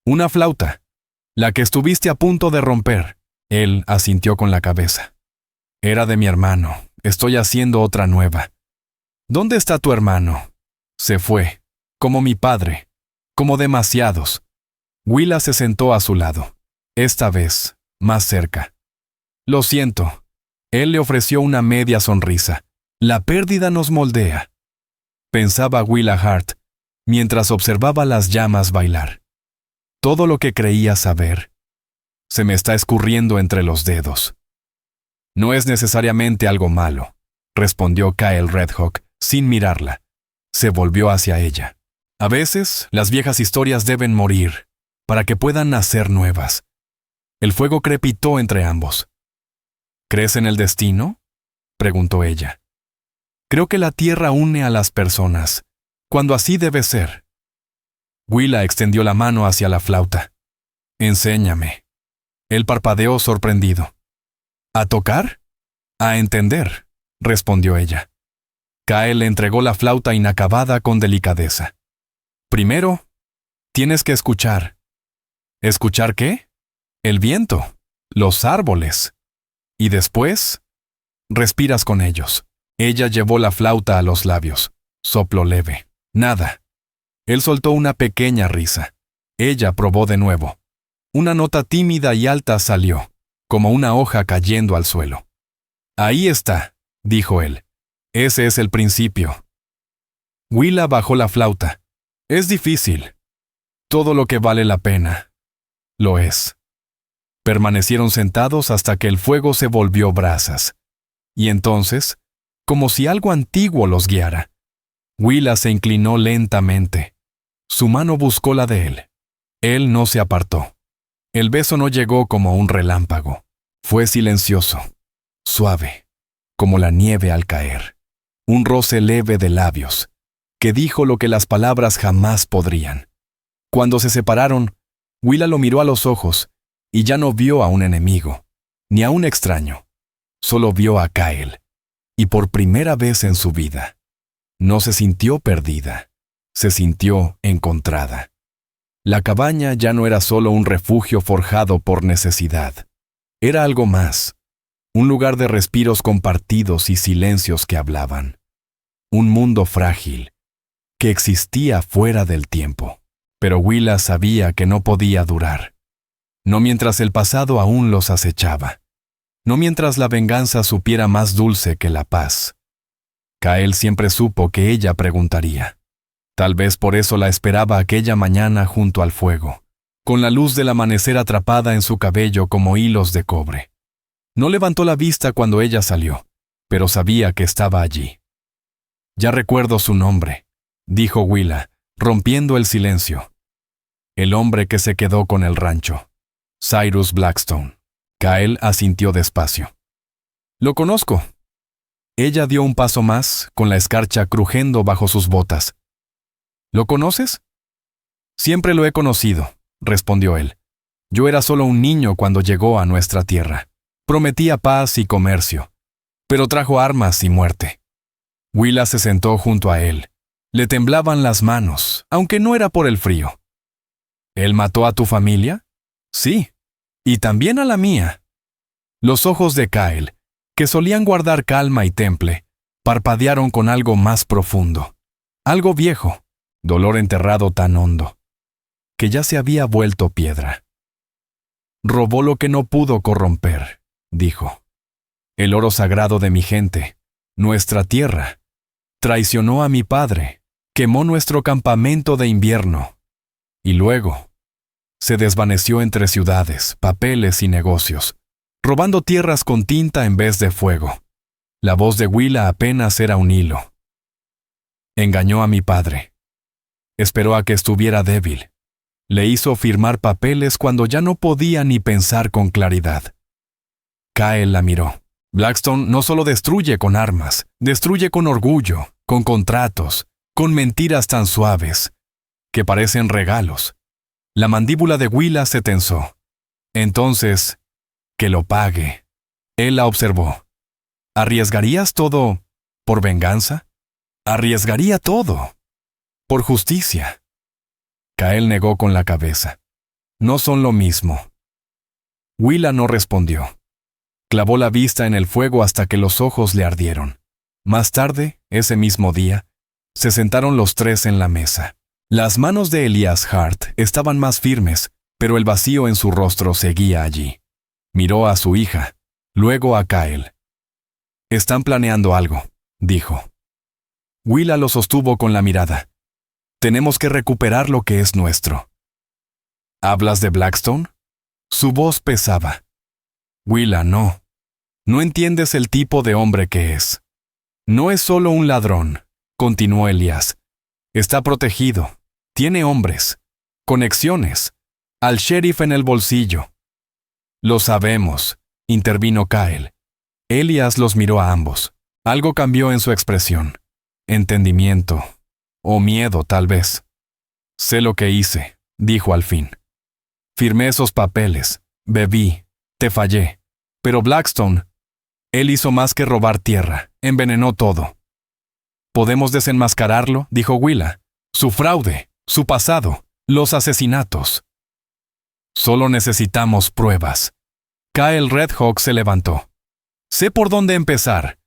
Speaker 1: Una flauta. La que estuviste a punto de romper. Él asintió con la cabeza. Era de mi hermano. Estoy haciendo otra nueva. ¿Dónde está tu hermano? Se fue. Como mi padre. Como demasiados. Willa se sentó a su lado. Esta vez, más cerca. Lo siento. Él le ofreció una media sonrisa. La pérdida nos moldea. Pensaba Willa Hart, mientras observaba las llamas bailar. Todo lo que creía saber se me está escurriendo entre los dedos. No es necesariamente algo malo, respondió Kyle Redhawk sin mirarla. Se volvió hacia ella. A veces, las viejas historias deben morir para que puedan nacer nuevas. El fuego crepitó entre ambos. ¿Crees en el destino? Preguntó ella. Creo que la tierra une a las personas, cuando así debe ser. Willa extendió la mano hacia la flauta. Enséñame. Él parpadeó sorprendido. ¿A tocar? A entender, respondió ella. Kyle le entregó la flauta inacabada con delicadeza. Primero, tienes que escuchar. ¿Escuchar qué? El viento, los árboles. Y después, respiras con ellos. Ella llevó la flauta a los labios. Soplo leve. Nada. Él soltó una pequeña risa. Ella probó de nuevo. Una nota tímida y alta salió, como una hoja cayendo al suelo. Ahí está, dijo él. Ese es el principio. Willa bajó la flauta. Es difícil. Todo lo que vale la pena. Lo es. Permanecieron sentados hasta que el fuego se volvió brasas. Y entonces, como si algo antiguo los guiara, Willa se inclinó lentamente. Su mano buscó la de él. Él no se apartó. El beso no llegó como un relámpago. Fue silencioso, suave, como la nieve al caer. Un roce leve de labios, que dijo lo que las palabras jamás podrían. Cuando se separaron, Willa lo miró a los ojos y ya no vio a un enemigo, ni a un extraño. Solo vio a Kyle. Y por primera vez en su vida, no se sintió perdida, se sintió encontrada. La cabaña ya no era solo un refugio forjado por necesidad. Era algo más, un lugar de respiros compartidos y silencios que hablaban. Un mundo frágil, que existía fuera del tiempo. Pero Willa sabía que no podía durar. No mientras el pasado aún los acechaba. No mientras la venganza supiera más dulce que la paz. Kyle siempre supo que ella preguntaría. Tal vez por eso la esperaba aquella mañana junto al fuego, con la luz del amanecer atrapada en su cabello como hilos de cobre. No levantó la vista cuando ella salió, pero sabía que estaba allí. «Ya recuerdo su nombre», dijo Willa, rompiendo el silencio. «El hombre que se quedó con el rancho. Cyrus Blackstone». Kyle asintió despacio. «Lo conozco». Ella dio un paso más, con la escarcha crujiendo bajo sus botas. «¿Lo conoces?» «Siempre lo he conocido», respondió él. «Yo era solo un niño cuando llegó a nuestra tierra. Prometía paz y comercio, pero trajo armas y muerte». Willa se sentó junto a él. Le temblaban las manos, aunque no era por el frío. «¿Él mató a tu familia?» «Sí, y también a la mía». Los ojos de Kyle, que solían guardar calma y temple, parpadearon con algo más profundo, algo viejo, dolor enterrado tan hondo, que ya se había vuelto piedra. «Robó lo que no pudo corromper», dijo. «El oro sagrado de mi gente, nuestra tierra. Traicionó a mi padre, quemó nuestro campamento de invierno. Y luego se desvaneció entre ciudades, papeles y negocios, robando tierras con tinta en vez de fuego. La voz de Willa apenas era un hilo. Engañó a mi padre. Esperó a que estuviera débil. Le hizo firmar papeles cuando ya no podía ni pensar con claridad». Kyle la miró. «Blackstone no solo destruye con armas, destruye con orgullo, con contratos, con mentiras tan suaves, que parecen regalos». La mandíbula de Willa se tensó. «Entonces, que lo pague». Él la observó. «¿Arriesgarías todo por venganza?» «Arriesgaría todo. Por justicia». Kyle negó con la cabeza. «No son lo mismo». Willa no respondió. Clavó la vista en el fuego hasta que los ojos le ardieron. Más tarde, ese mismo día, se sentaron los tres en la mesa. Las manos de Elias Hart estaban más firmes, pero el vacío en su rostro seguía allí. Miró a su hija, luego a Kyle. «Están planeando algo», dijo. Willa lo sostuvo con la mirada. «Tenemos que recuperar lo que es nuestro». «¿Hablas de Blackstone?» Su voz pesaba. «Willa, no. No entiendes el tipo de hombre que es. No es solo un ladrón», continuó Elias. «Está protegido. Tiene hombres. Conexiones. Al sheriff en el bolsillo». «Lo sabemos», intervino Kyle. Elias los miró a ambos. Algo cambió en su expresión. Entendimiento. O miedo, tal vez. «Sé lo que hice», dijo al fin. «Firmé esos papeles. Bebí. Te fallé. Pero Blackstone, él hizo más que robar tierra. Envenenó todo». «Podemos desenmascararlo», dijo Willa. «Su fraude, su pasado, los asesinatos». «Solo necesitamos pruebas». Kyle Redhawk se levantó. «Sé por dónde empezar».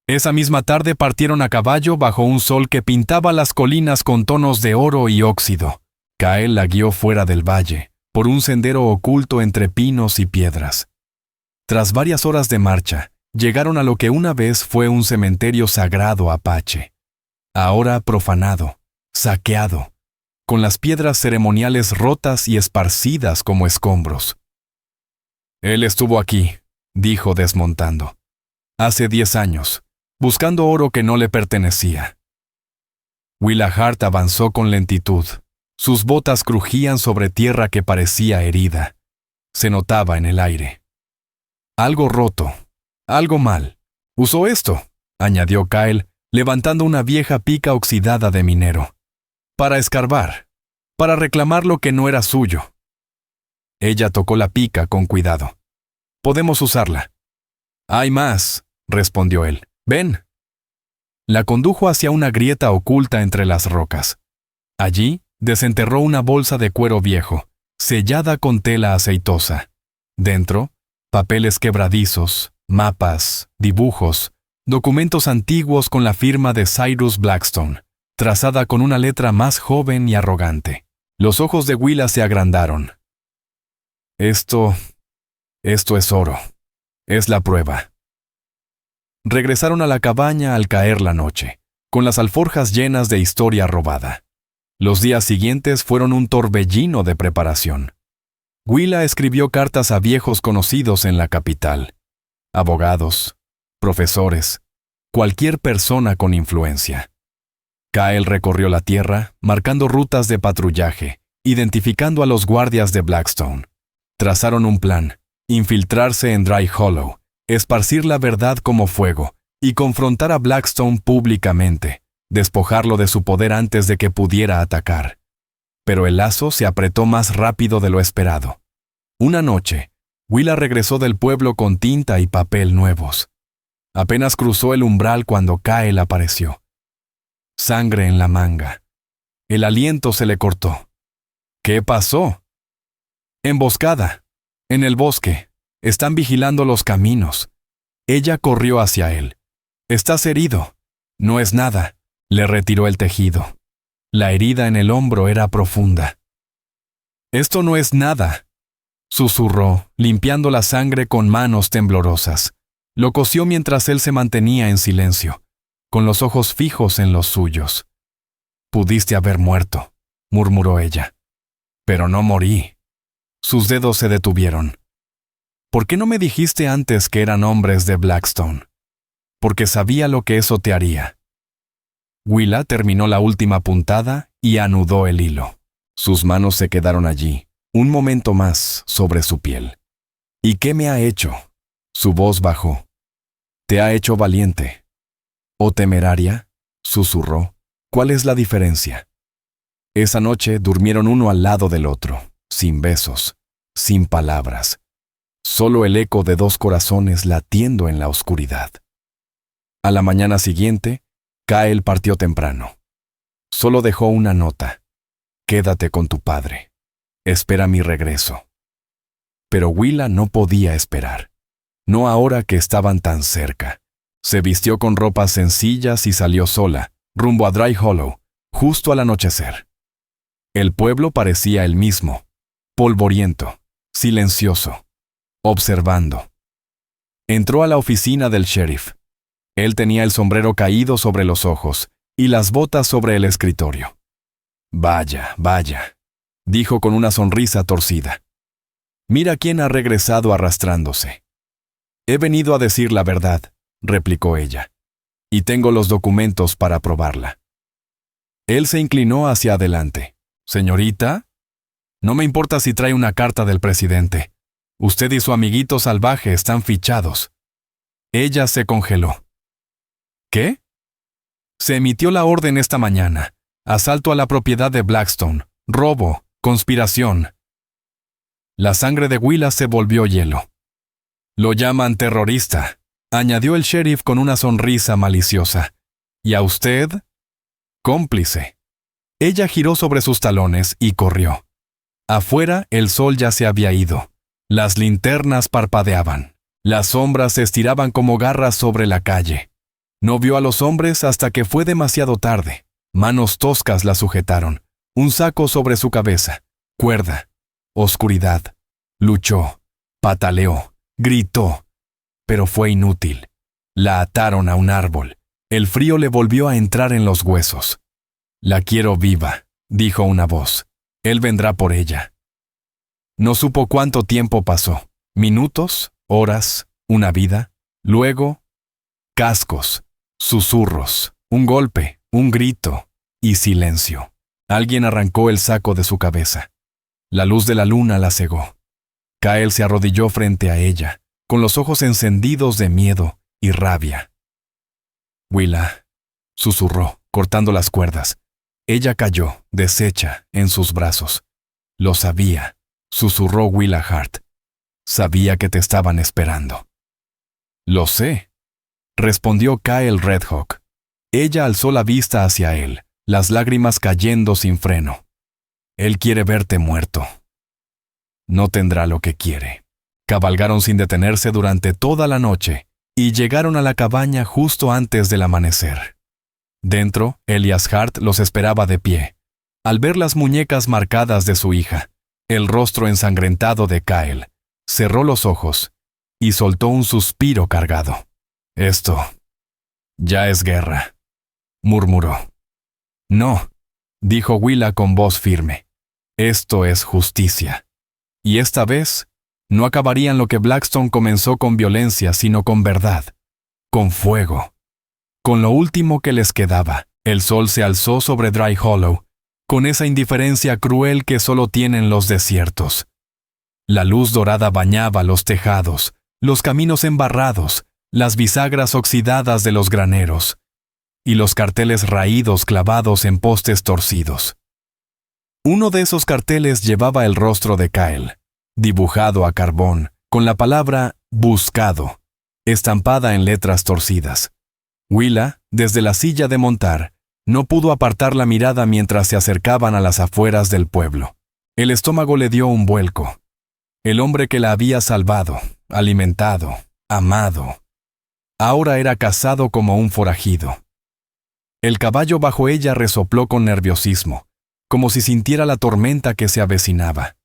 Speaker 1: Esa misma tarde partieron a caballo bajo un sol que pintaba las colinas con tonos de oro y óxido. Kyle la guió fuera del valle, por un sendero oculto entre pinos y piedras. Tras varias horas de marcha, llegaron a lo que una vez fue un cementerio sagrado apache. Ahora profanado, saqueado, con las piedras ceremoniales rotas y esparcidas como escombros. «Él estuvo aquí», dijo desmontando. «Hace 10 años, buscando oro que no le pertenecía». Willa Hart avanzó con lentitud. Sus botas crujían sobre tierra que parecía herida. Se notaba en el aire. «Algo roto. Algo mal. Usó esto», añadió Kyle, levantando una vieja pica oxidada de minero. «Para escarbar. Para reclamar lo que no era suyo». Ella tocó la pica con cuidado. «Podemos usarla». «Hay más», respondió él. «Ven». La condujo hacia una grieta oculta entre las rocas. Allí desenterró una bolsa de cuero viejo, sellada con tela aceitosa. Dentro, papeles quebradizos, mapas, dibujos, documentos antiguos con la firma de Cyrus Blackstone, trazada con una letra más joven y arrogante. Los ojos de Willa se agrandaron. Esto es oro. Es la prueba». Regresaron a la cabaña al caer la noche, con las alforjas llenas de historia robada. Los días siguientes fueron un torbellino de preparación. Willa escribió cartas a viejos conocidos en la capital, abogados, profesores, cualquier persona con influencia. Kyle recorrió la tierra, marcando rutas de patrullaje, identificando a los guardias de Blackstone. Trazaron un plan: infiltrarse en Dry Hollow, esparcir la verdad como fuego y confrontar a Blackstone públicamente, despojarlo de su poder antes de que pudiera atacar. Pero el lazo se apretó más rápido de lo esperado. Una noche, Willa regresó del pueblo con tinta y papel nuevos. Apenas cruzó el umbral cuando Kyle apareció. Sangre en la manga. El aliento se le cortó. ¿Qué pasó? Emboscada. En el bosque. Están vigilando los caminos. Ella corrió hacia él. «Estás herido». «No es nada». Le retiró el tejido. La herida en el hombro era profunda. «Esto no es nada», susurró, limpiando la sangre con manos temblorosas. Lo cosió mientras él se mantenía en silencio, con los ojos fijos en los suyos. «Pudiste haber muerto», murmuró ella. «Pero no morí». Sus dedos se detuvieron. «¿Por qué no me dijiste antes que eran hombres de Blackstone?» «Porque sabía lo que eso te haría». Willa terminó la última puntada y anudó el hilo. Sus manos se quedaron allí, un momento más, sobre su piel. «¿Y qué me ha hecho?» Su voz bajó. «Te ha hecho valiente». «¿O temeraria?», susurró. «¿Cuál es la diferencia?» Esa noche durmieron uno al lado del otro, sin besos, sin palabras. Solo el eco de dos corazones latiendo en la oscuridad. A la mañana siguiente, Kyle partió temprano. Solo dejó una nota: «Quédate con tu padre. Espera mi regreso». Pero Willa no podía esperar. No ahora que estaban tan cerca. Se vistió con ropas sencillas y salió sola, rumbo a Dry Hollow, justo al anochecer. El pueblo parecía el mismo, polvoriento, silencioso, observando. Entró a la oficina del sheriff. Él tenía el sombrero caído sobre los ojos y las botas sobre el escritorio. «Vaya, vaya», dijo con una sonrisa torcida. «Mira quién ha regresado arrastrándose». «He venido a decir la verdad», replicó ella, «y tengo los documentos para probarla». Él se inclinó hacia adelante. «Señorita, no me importa si trae una carta del presidente. Usted y su amiguito salvaje están fichados». Ella se congeló. «¿Qué?» «Se emitió la orden esta mañana. Asalto a la propiedad de Blackstone. Robo. Conspiración». La sangre de Willa se volvió hielo. «Lo llaman terrorista», añadió el sheriff con una sonrisa maliciosa. «¿Y a usted?» «Cómplice». Ella giró sobre sus talones y corrió. Afuera el sol ya se había ido. Las linternas parpadeaban. Las sombras se estiraban como garras sobre la calle. No vio a los hombres hasta que fue demasiado tarde. Manos toscas la sujetaron. Un saco sobre su cabeza. Cuerda. Oscuridad. Luchó. Pataleó. Gritó. Pero fue inútil. La ataron a un árbol. El frío le volvió a entrar en los huesos. «La quiero viva», dijo una voz. «Él vendrá por ella». No supo cuánto tiempo pasó. Minutos, horas, una vida. Luego, cascos, susurros, un golpe, un grito y silencio. Alguien arrancó el saco de su cabeza. La luz de la luna la cegó. Kyle se arrodilló frente a ella, con los ojos encendidos de miedo y rabia. «Willa», susurró, cortando las cuerdas. Ella cayó, deshecha, en sus brazos. «Lo sabía», susurró Willa Hart. «Sabía que te estaban esperando». «Lo sé», respondió Kyle Redhawk. Ella alzó la vista hacia él, las lágrimas cayendo sin freno. «Él quiere verte muerto». «No tendrá lo que quiere». Cabalgaron sin detenerse durante toda la noche y llegaron a la cabaña justo antes del amanecer. Dentro, Elias Hart los esperaba de pie. Al ver las muñecas marcadas de su hija, el rostro ensangrentado de Kyle, cerró los ojos y soltó un suspiro cargado. «Esto ya es guerra», murmuró. «No», dijo Willa con voz firme. Esto es justicia. Y esta vez, no acabarían lo que Blackstone comenzó con violencia, sino con verdad, con fuego. Con lo último que les quedaba, el sol se alzó sobre Dry Hollow, con esa indiferencia cruel que solo tienen los desiertos. La luz dorada bañaba los tejados, los caminos embarrados, las bisagras oxidadas de los graneros, y los carteles raídos clavados en postes torcidos. Uno de esos carteles llevaba el rostro de Kyle, dibujado a carbón, con la palabra «buscado», estampada en letras torcidas. Willa, desde la silla de montar, no pudo apartar la mirada mientras se acercaban a las afueras del pueblo. El estómago le dio un vuelco. El hombre que la había salvado, alimentado, amado, ahora era cazado como un forajido. El caballo bajo ella resopló con nerviosismo, como si sintiera la tormenta que se avecinaba.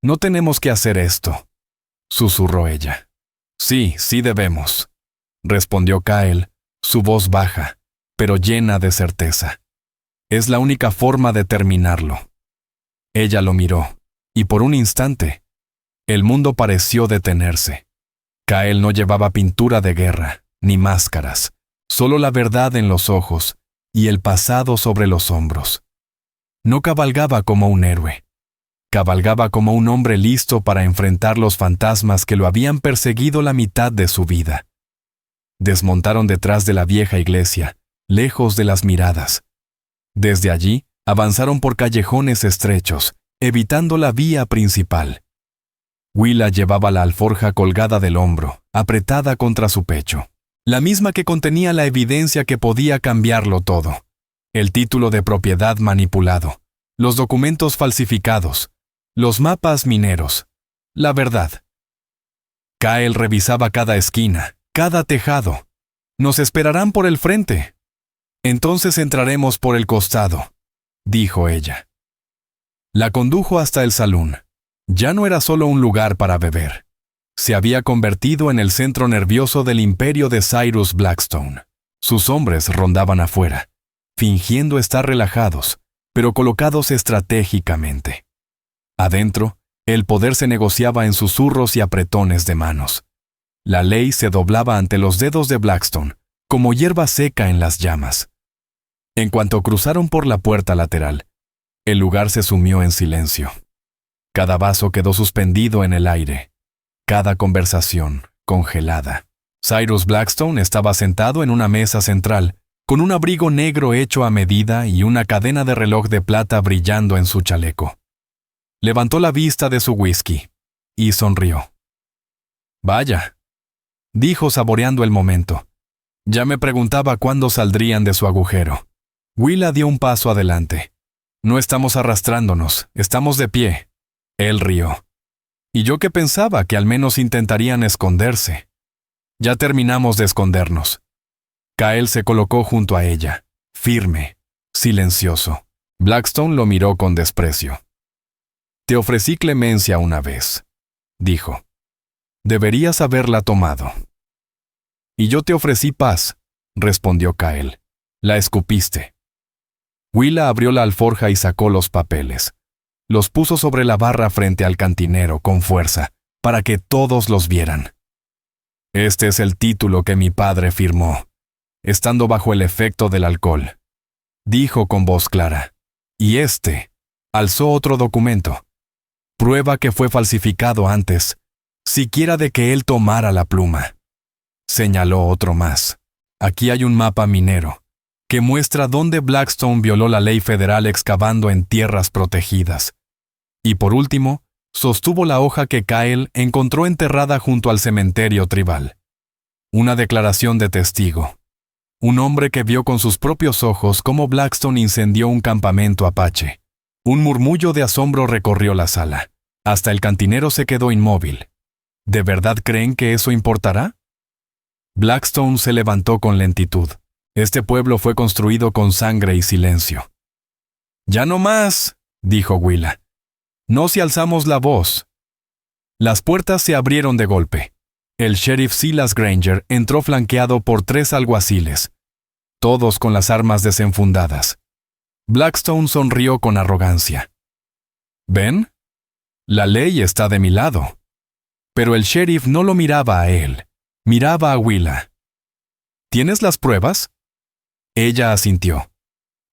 Speaker 1: «No tenemos que hacer esto», susurró ella. «Sí, sí debemos», respondió Kyle, su voz baja, pero llena de certeza. «Es la única forma de terminarlo». Ella lo miró, y por un instante, el mundo pareció detenerse. Kyle no llevaba pintura de guerra, ni máscaras, solo la verdad en los ojos y el pasado sobre los hombros. No cabalgaba como un héroe. Cabalgaba como un hombre listo para enfrentar los fantasmas que lo habían perseguido la mitad de su vida. Desmontaron detrás de la vieja iglesia, lejos de las miradas. Desde allí, avanzaron por callejones estrechos, evitando la vía principal. Willa llevaba la alforja colgada del hombro, apretada contra su pecho. La misma que contenía la evidencia que podía cambiarlo todo. El título de propiedad manipulado, los documentos falsificados, los mapas mineros, la verdad. Kyle revisaba cada esquina, cada tejado. «Nos esperarán por el frente. Entonces entraremos por el costado», dijo ella. La condujo hasta el salón. Ya no era solo un lugar para beber. Se había convertido en el centro nervioso del imperio de Cyrus Blackstone. Sus hombres rondaban afuera, fingiendo estar relajados, pero colocados estratégicamente. Adentro, el poder se negociaba en susurros y apretones de manos. La ley se doblaba ante los dedos de Blackstone, como hierba seca en las llamas. En cuanto cruzaron por la puerta lateral, el lugar se sumió en silencio. Cada vaso quedó suspendido en el aire, cada conversación congelada. Cyrus Blackstone estaba sentado en una mesa central, con un abrigo negro hecho a medida y una cadena de reloj de plata brillando en su chaleco. Levantó la vista de su whisky y sonrió. «Vaya», dijo saboreando el momento. «Ya me preguntaba cuándo saldrían de su agujero». Willa dio un paso adelante. «No estamos arrastrándonos, estamos de pie». Él rió. «Y yo que pensaba que al menos intentarían esconderse». «Ya terminamos de escondernos». Kyle se colocó junto a ella, firme, silencioso. Blackstone lo miró con desprecio. «Te ofrecí clemencia una vez», dijo. «Deberías haberla tomado». «Y yo te ofrecí paz», respondió Kyle. «La escupiste». Willa abrió la alforja y sacó los papeles. Los puso sobre la barra frente al cantinero con fuerza, para que todos los vieran. «Este es el título que mi padre firmó, estando bajo el efecto del alcohol», dijo con voz clara. «Y alzó otro documento. Prueba que fue falsificado antes, siquiera de que él tomara la pluma». Señaló otro más. «Aquí hay un mapa minero, que muestra dónde Blackstone violó la ley federal excavando en tierras protegidas». Y por último, sostuvo la hoja que Kyle encontró enterrada junto al cementerio tribal. Una declaración de testigo. Un hombre que vio con sus propios ojos cómo Blackstone incendió un campamento apache. Un murmullo de asombro recorrió la sala. Hasta el cantinero se quedó inmóvil. ¿De verdad creen que eso importará? Blackstone se levantó con lentitud. Este pueblo fue construido con sangre y silencio. «Ya no más», dijo Willa. «No si alzamos la voz». Las puertas se abrieron de golpe. El sheriff Silas Granger entró flanqueado por 3 alguaciles, todos con las armas desenfundadas. Blackstone sonrió con arrogancia. ¿Ven? La ley está de mi lado. Pero el sheriff no lo miraba a él, miraba a Willa. ¿Tienes las pruebas? Ella asintió.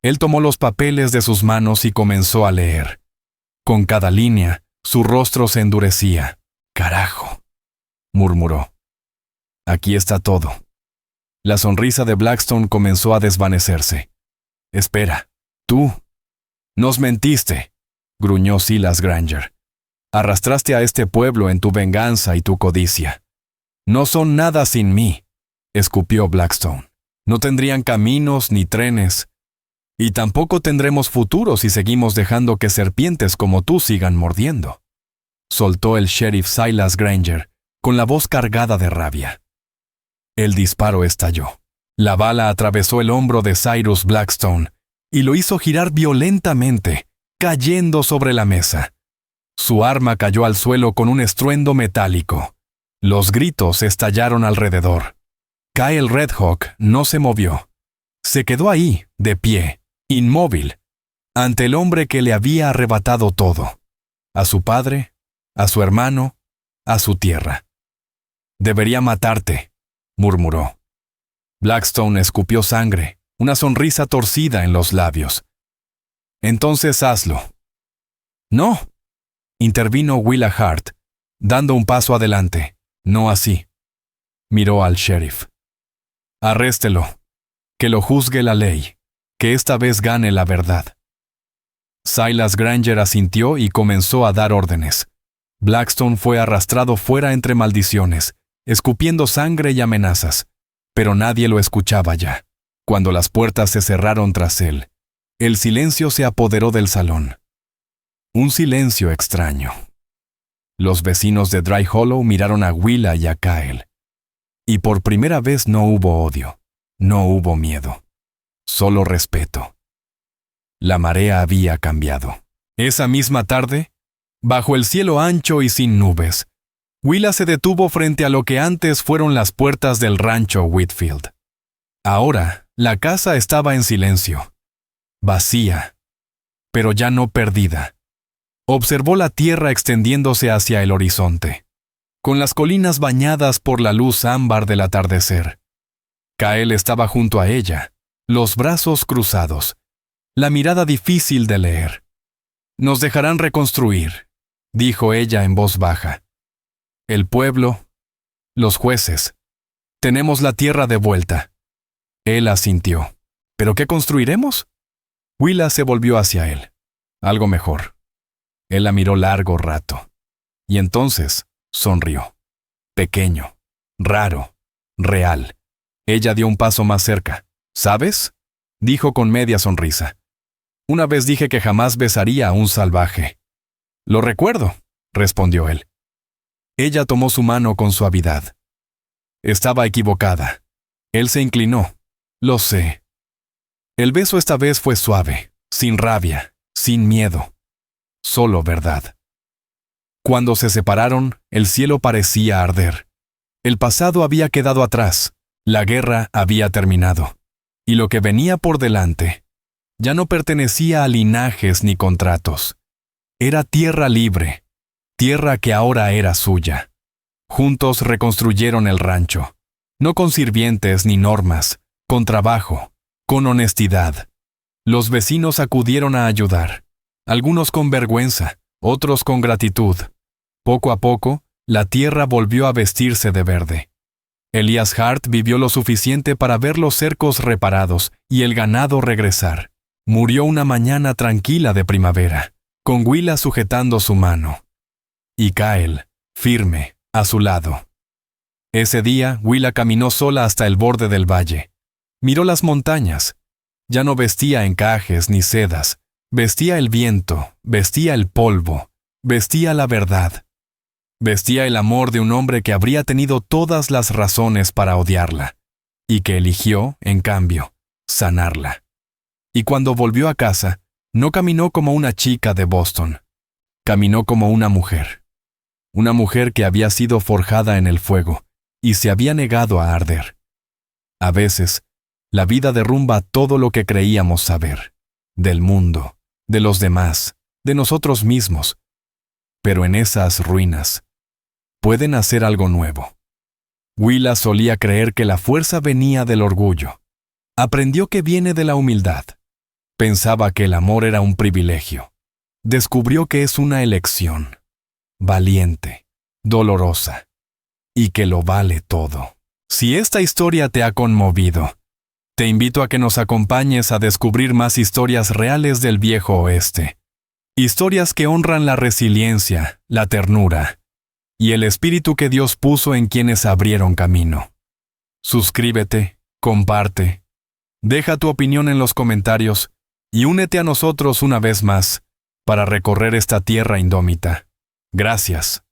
Speaker 1: Él tomó los papeles de sus manos y comenzó a leer. Con cada línea, su rostro se endurecía. «Carajo», murmuró. «Aquí está todo». La sonrisa de Blackstone comenzó a desvanecerse. «Espera, tú. Nos mentiste», gruñó Silas Granger. «Arrastraste a este pueblo en tu venganza y tu codicia. No son nada sin mí», escupió Blackstone. «No tendrían caminos ni trenes. Y tampoco tendremos futuro si seguimos dejando que serpientes como tú sigan mordiendo», soltó el sheriff Silas Granger, con la voz cargada de rabia. El disparo estalló. La bala atravesó el hombro de Cyrus Blackstone y lo hizo girar violentamente, cayendo sobre la mesa. Su arma cayó al suelo con un estruendo metálico. Los gritos estallaron alrededor. Kyle Redhawk no se movió. Se quedó ahí, de pie, inmóvil, ante el hombre que le había arrebatado todo. A su padre, a su hermano, a su tierra. «Debería matarte», murmuró. Blackstone escupió sangre, una sonrisa torcida en los labios. «Entonces hazlo». «No», intervino Willa Hart, dando un paso adelante. «No así». Miró al sheriff. «Arréstelo. Que lo juzgue la ley. Que esta vez gane la verdad». Silas Granger asintió y comenzó a dar órdenes. Blackstone fue arrastrado fuera entre maldiciones, escupiendo sangre y amenazas, pero nadie lo escuchaba ya. Cuando las puertas se cerraron tras él, el silencio se apoderó del salón. Un silencio extraño. Los vecinos de Dry Hollow miraron a Willa y a Kyle. Y por primera vez no hubo odio, no hubo miedo, solo respeto. La marea había cambiado. Esa misma tarde, bajo el cielo ancho y sin nubes, Willa se detuvo frente a lo que antes fueron las puertas del rancho Whitfield. Ahora, la casa estaba en silencio, vacía, pero ya no perdida. Observó la tierra extendiéndose hacia el horizonte, con las colinas bañadas por la luz ámbar del atardecer. Kyle estaba junto a ella, los brazos cruzados, la mirada difícil de leer. «Nos dejarán reconstruir», dijo ella en voz baja. «El pueblo, los jueces. Tenemos la tierra de vuelta». Él asintió. «¿Pero qué construiremos?» Willa se volvió hacia él. «Algo mejor». Él la miró largo rato. Y entonces sonrió. Pequeño, raro, real. Ella dio un paso más cerca. «¿Sabes?», dijo con media sonrisa. «Una vez dije que jamás besaría a un salvaje». «Lo recuerdo», respondió él. Ella tomó su mano con suavidad. Estaba equivocada. Él se inclinó. «Lo sé». El beso esta vez fue suave, sin rabia, sin miedo. Solo verdad. Cuando se separaron, el cielo parecía arder. El pasado había quedado atrás. La guerra había terminado. Y lo que venía por delante ya no pertenecía a linajes ni contratos. Era tierra libre, tierra que ahora era suya. Juntos reconstruyeron el rancho, no con sirvientes ni normas, con trabajo, con honestidad. Los vecinos acudieron a ayudar, algunos con vergüenza, otros con gratitud. Poco a poco, la tierra volvió a vestirse de verde. Elias Hart vivió lo suficiente para ver los cercos reparados y el ganado regresar. Murió una mañana tranquila de primavera, con Willa sujetando su mano. Y Kyle, firme, a su lado. Ese día, Willa caminó sola hasta el borde del valle. Miró las montañas. Ya no vestía encajes ni sedas. Vestía el viento, vestía el polvo, vestía la verdad. Vestía el amor de un hombre que habría tenido todas las razones para odiarla, y que eligió, en cambio, sanarla. Y cuando volvió a casa, no caminó como una chica de Boston. Caminó como una mujer que había sido forjada en el fuego y se había negado a arder. A veces, la vida derrumba todo lo que creíamos saber. del mundo, de los demás, de nosotros mismos. Pero en esas ruinas pueden hacer algo nuevo. Willa solía creer que la fuerza venía del orgullo. Aprendió que viene de la humildad. Pensaba que el amor era un privilegio. Descubrió que es una elección, valiente, dolorosa, y que lo vale todo. Si esta historia te ha conmovido, te invito a que nos acompañes a descubrir más historias reales del Viejo Oeste. Historias que honran la resiliencia, la ternura y el espíritu que Dios puso en quienes abrieron camino. Suscríbete, comparte, deja tu opinión en los comentarios y únete a nosotros una vez más para recorrer esta tierra indómita. Gracias.